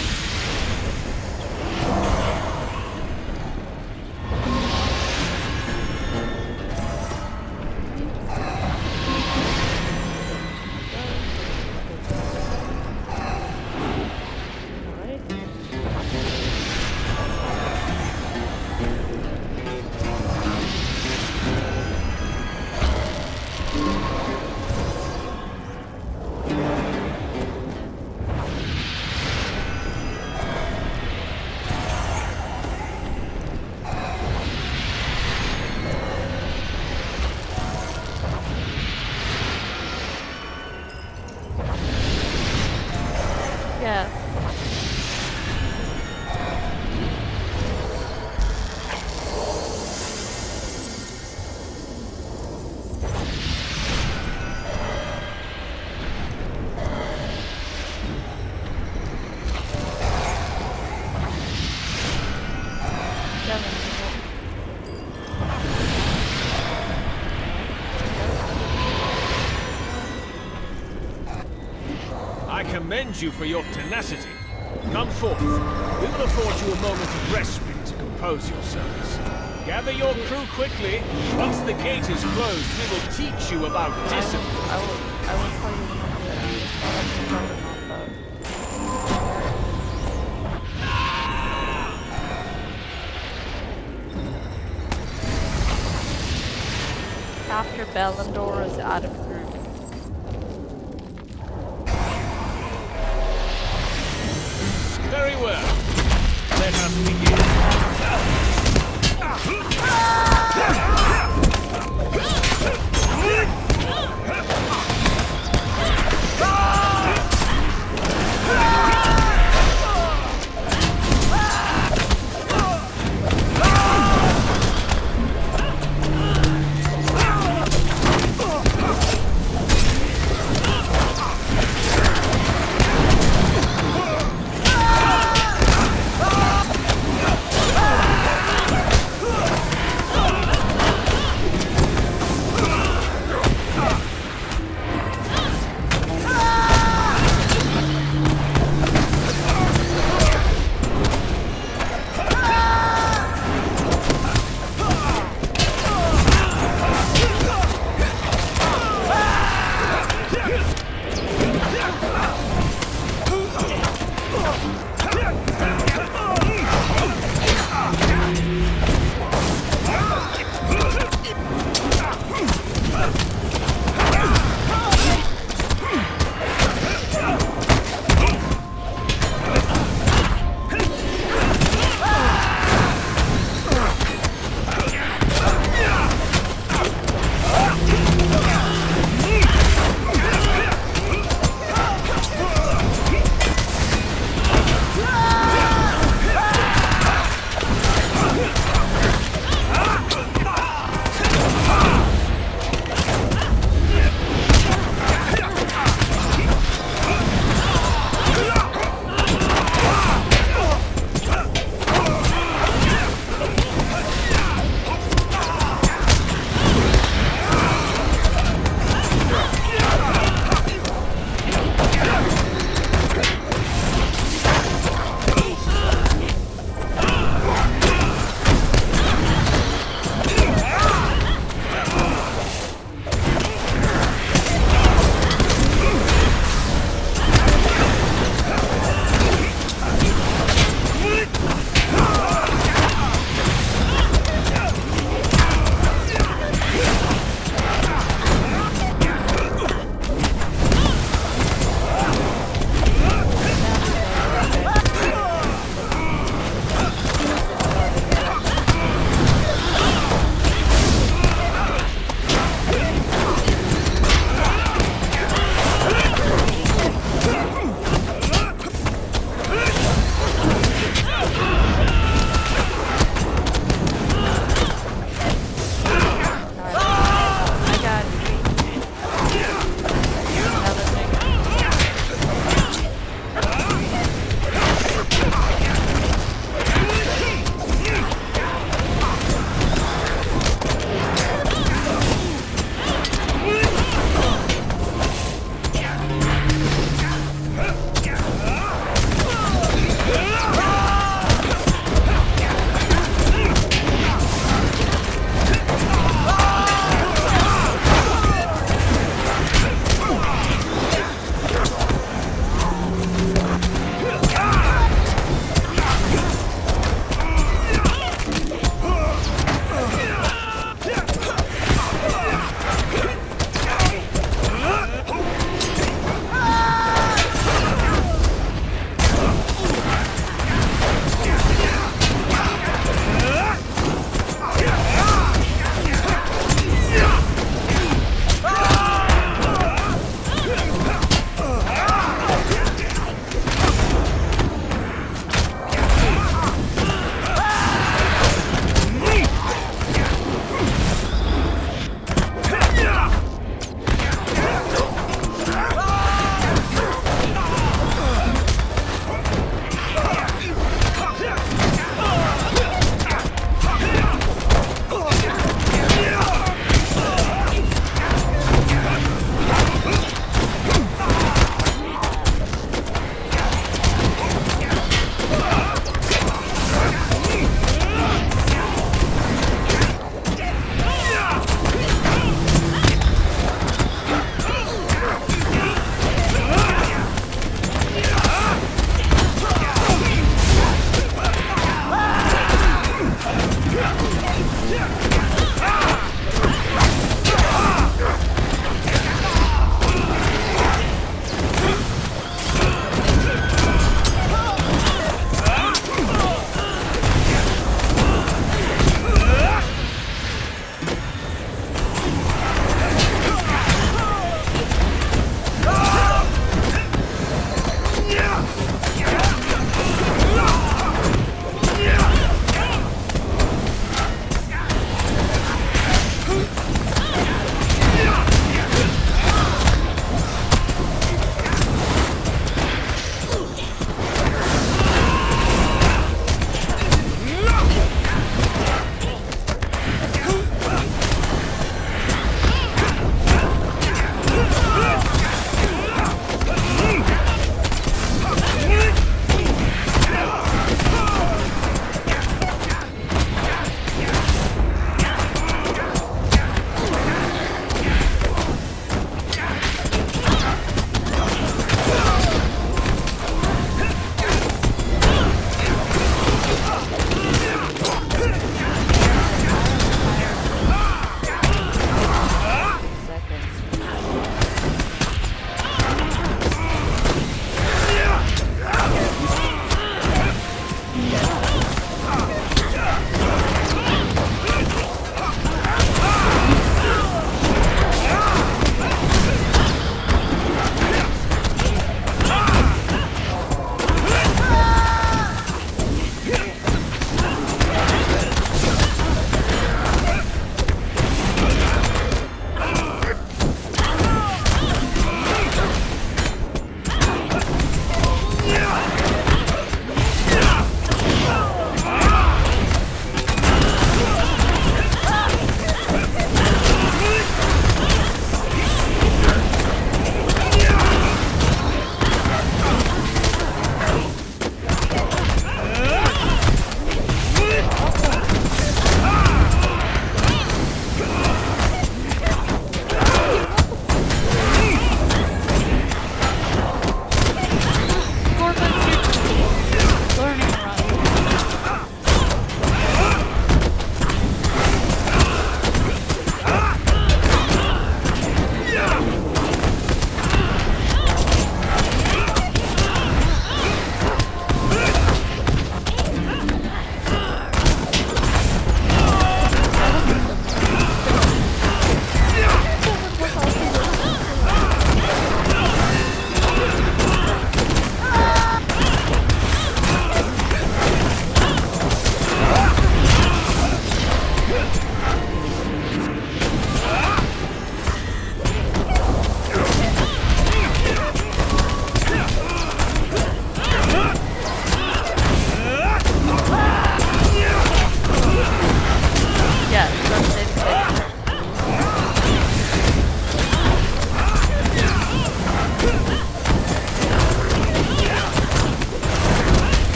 Speaker 3: commend you for your tenacity. Come forth. We will afford you a moment of respite to compose yourselves. Gather your crew quickly. Once the gate is closed, we will teach you about discipline.
Speaker 1: I will tell you when I do it. I'm just jumping off boat. After Bellandor is out of group.
Speaker 3: Very well. Let us begin.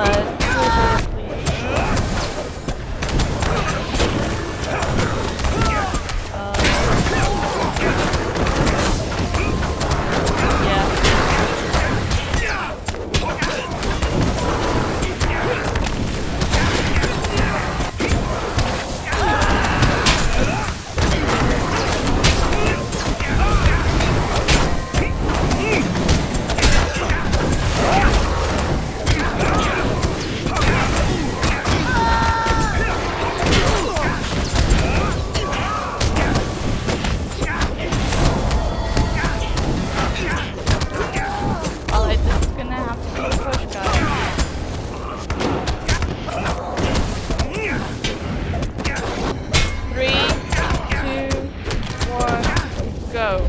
Speaker 1: Do it later, please. Alright, this is gonna have to be a push, guys. 3, 2, 1, go.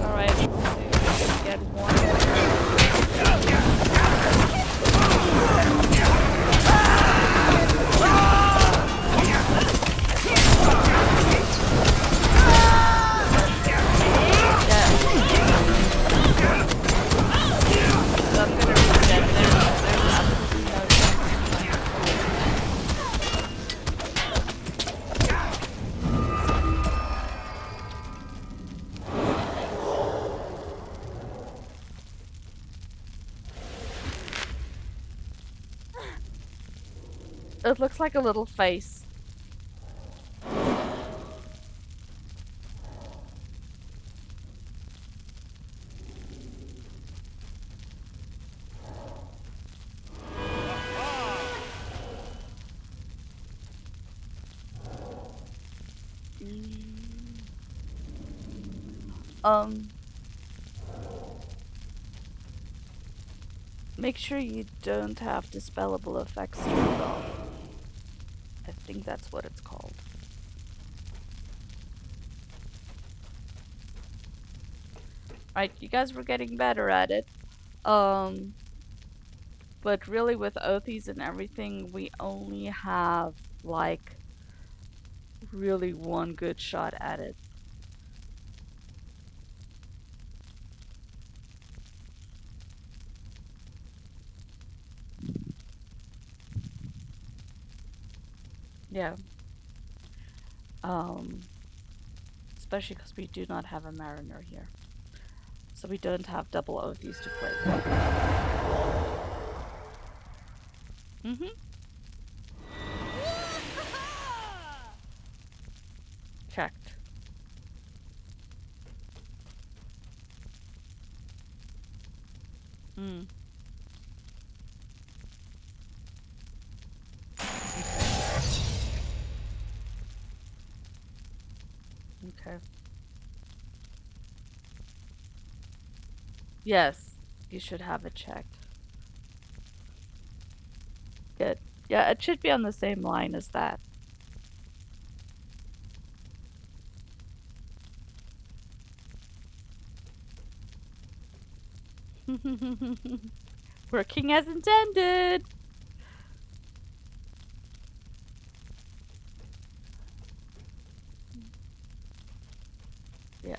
Speaker 1: Alright, get one. I'm gonna reset. There's absolutely no chance. It looks like a little face. Um, make sure you don't have dispellable effects turned off. I think that's what it's called. Right, you guys were getting better at it. But really with Othies and everything, we only have like really one good shot at it. Yeah. Especially because we do not have a Mariner here. So we don't have double Othies to play with. Checked. Okay. Yes, you should have it checked. Good. Yeah, it should be on the same line as that. Working as intended. Yeah.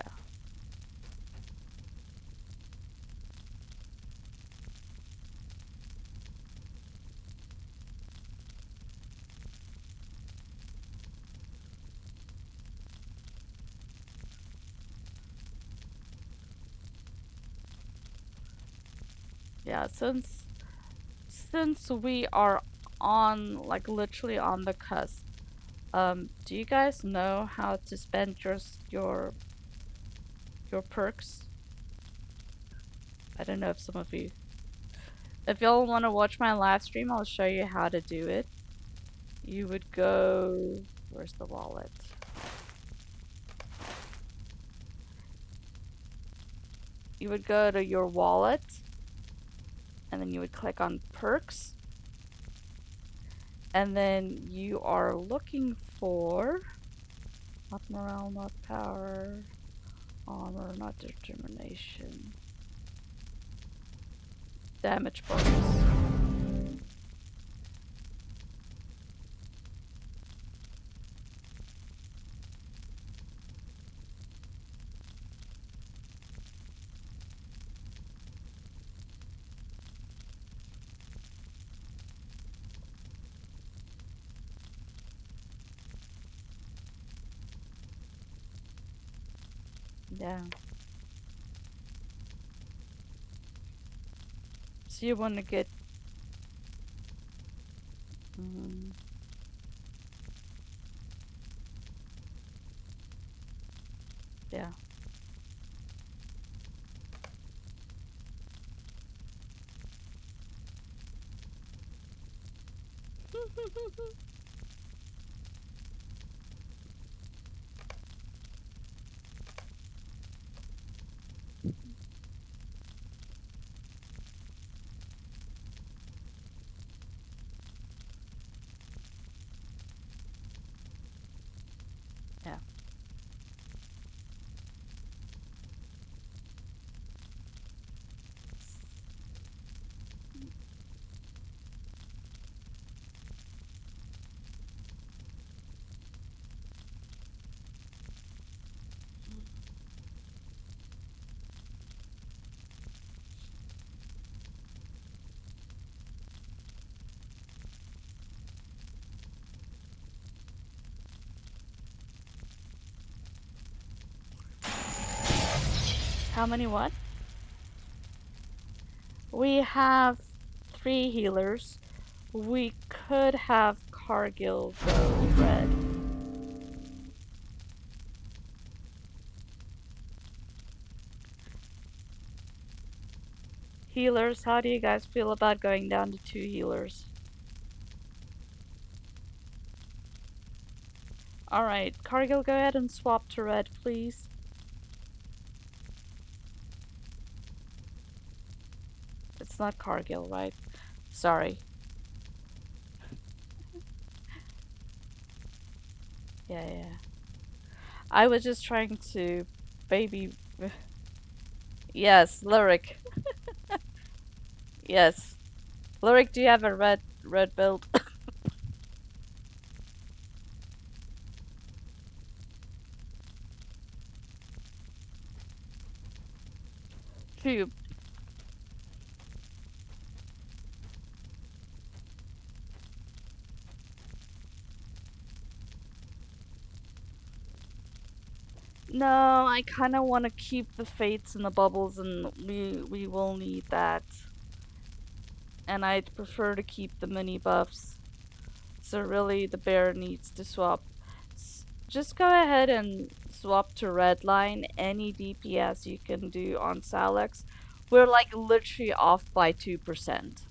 Speaker 1: Yeah, since we are on like literally on the cusp, do you guys know how to spend your perks? I don't know if some of you If y'all want to watch my live stream, I'll show you how to do it. You would go... Where's the wallet? You would go to your wallet, and then you would click on perks, and then you are looking for not morale, not power, armor, not determination, damage bonus. Yeah. So you want to get... yeah. Yeah. How many what? We have 3 healers. We could have Cargill go red. Healers, how do you guys feel about going down to 2 healers? Alright, Cargill, go ahead and swap to red, please. It's not Cargill, right? Sorry. Yeah. I was just trying to baby... Yes, Lyric. Yes. Lyric, do you have a red build? Cube. No, I kind of want to keep the fates and the bubbles, and we will need that. And I'd prefer to keep the mini buffs. So really, the bear needs to swap. Just go ahead and swap to red line. Any DPS you can do on Salix. We're like literally off by 2%.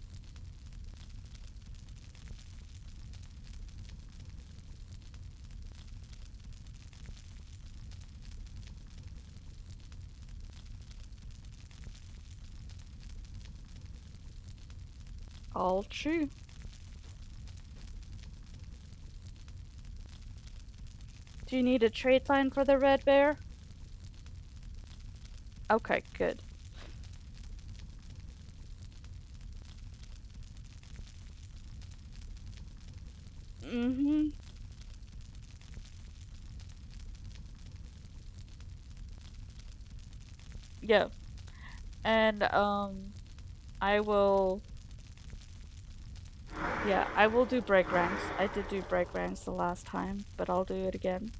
Speaker 1: All true. Do you need a trade line for the red bear? Okay, good. Mm-hmm. Yeah. And, I will... Yeah, I will do break ranks. I did do break ranks the last time, but I'll do it again.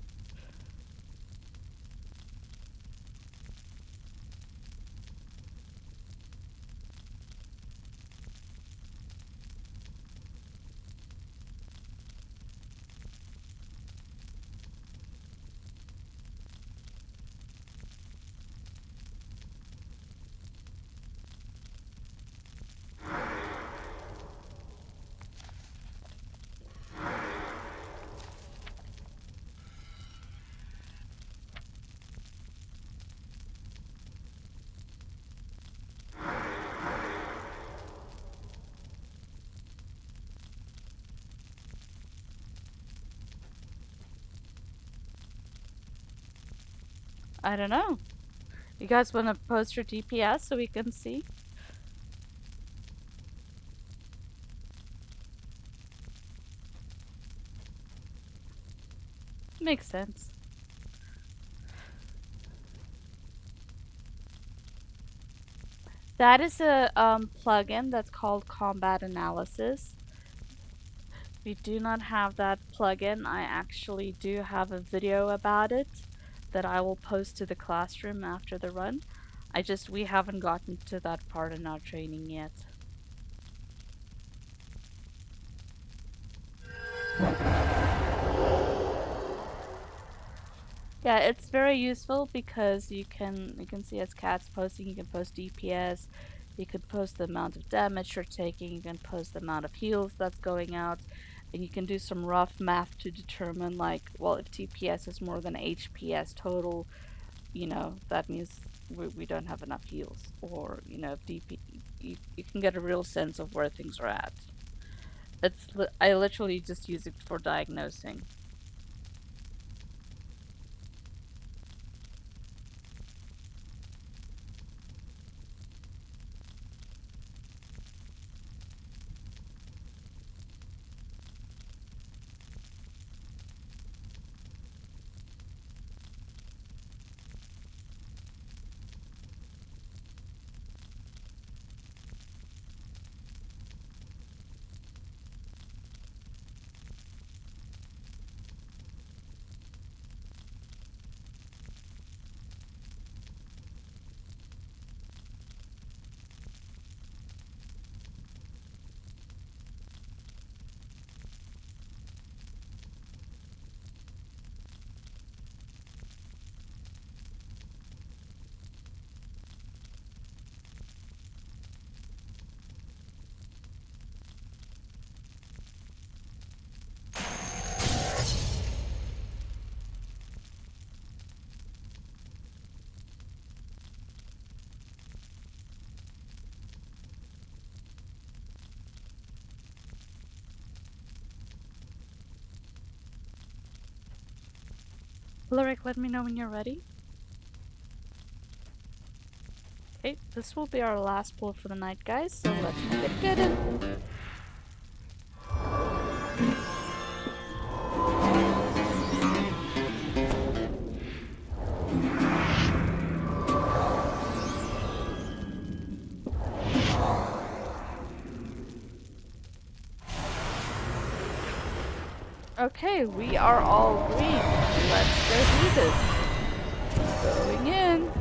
Speaker 1: I don't know. You guys want to post your DPS so we can see? Makes sense. That is a plugin that's called Combat Analysis. If you do not have that plugin, I actually do have a video about it that I will post to the classroom after the run. We haven't gotten to that part in our training yet. Yeah, it's very useful because you can see as Cat's posting, you can post DPS, you can post the amount of damage you're taking, you can post the amount of heals that's going out, and you can do some rough math to determine like, well, if TPS is more than HPS total, you know, that means we don't have enough heals, or you know, if DP, you can get a real sense of where things are at. I literally just use it for diagnosing. Lyric, let me know when you're ready. Okay, this will be our last pull for the night, guys, so let's get in. Okay, we are all green. Let's go do this. Going in.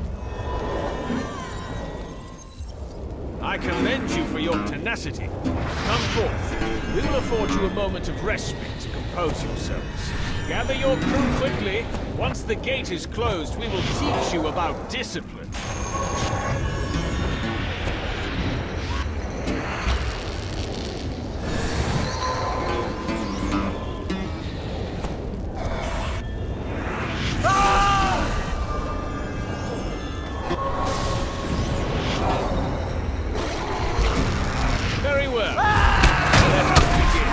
Speaker 3: I commend you for your tenacity. Come forth. We will afford you a moment of respite to compose yourselves. Gather your crew quickly. Once the gate is closed, we will teach you about discipline. Very well. Let us begin.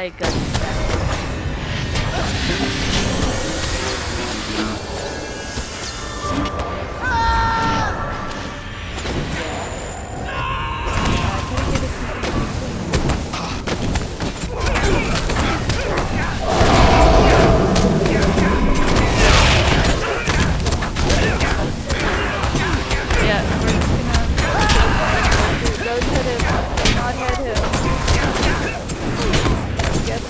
Speaker 1: my goodness. Yeah, we're just gonna don't hit him. Do not hit him. Get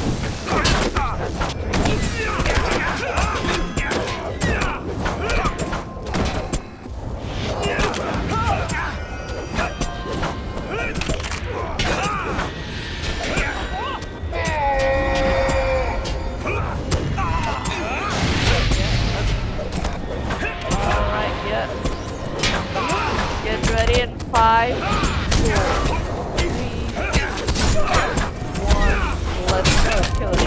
Speaker 1: Alright, yeah. Get ready in 5, 4, 3, 1. Let's go. Kill it.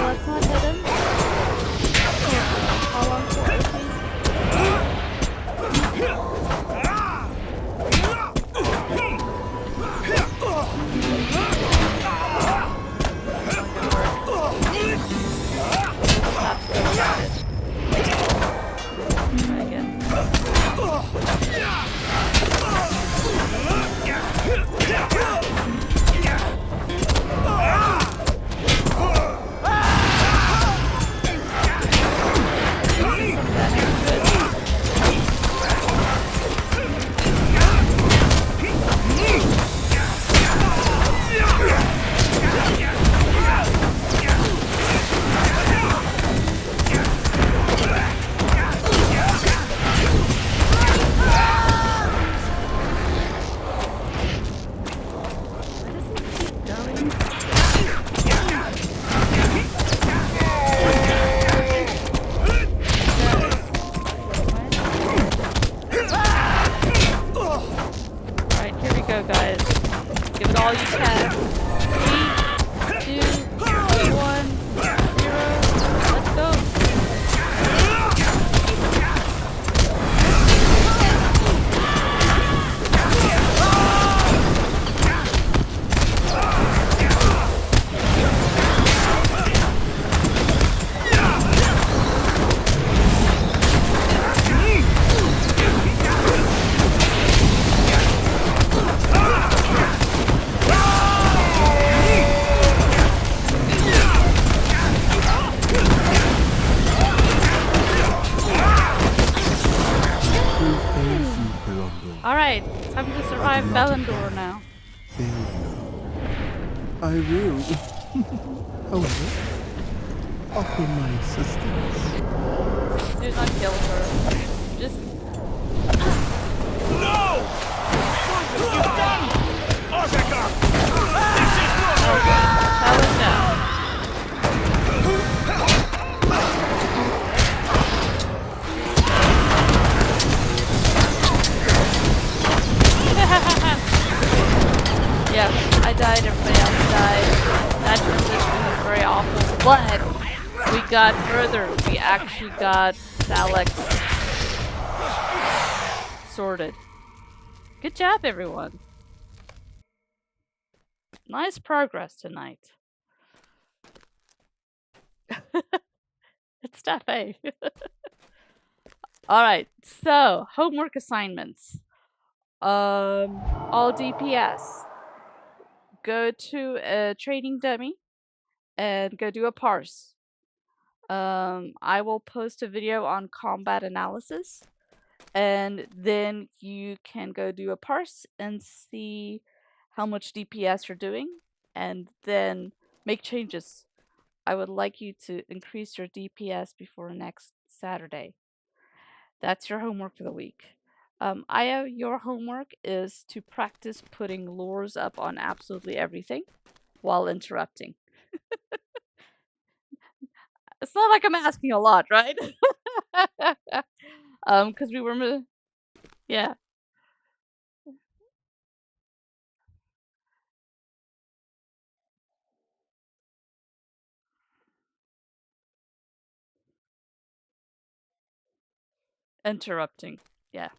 Speaker 1: Let's not hit him. How long for Try again. Alright, here we go, guys. Give it all you can. 3, 2, 1, 0. Let's go. Alright, time to survive Belendor now.
Speaker 4: I will, however, offer my assistance.
Speaker 1: Do not kill her. Just
Speaker 3: No! You've done! Osaka!
Speaker 1: that was down. Yeah, I died, everybody else died. That transition was very awful, but we got further. We actually got Alex sorted. Good job, everyone. Nice progress tonight. It's tough, eh? Alright, so homework assignments. All DPS. Go to a training dummy and go do a parse. I will post a video on combat analysis, and then you can go do a parse and see how much DPS you're doing, and then make changes. I would like you to increase your DPS before next Saturday. That's your homework for the week. Aya, your homework is to practice putting lures up on absolutely everything while interrupting. It's not like I'm asking a lot, right? Because we were, yeah, interrupting. Yeah.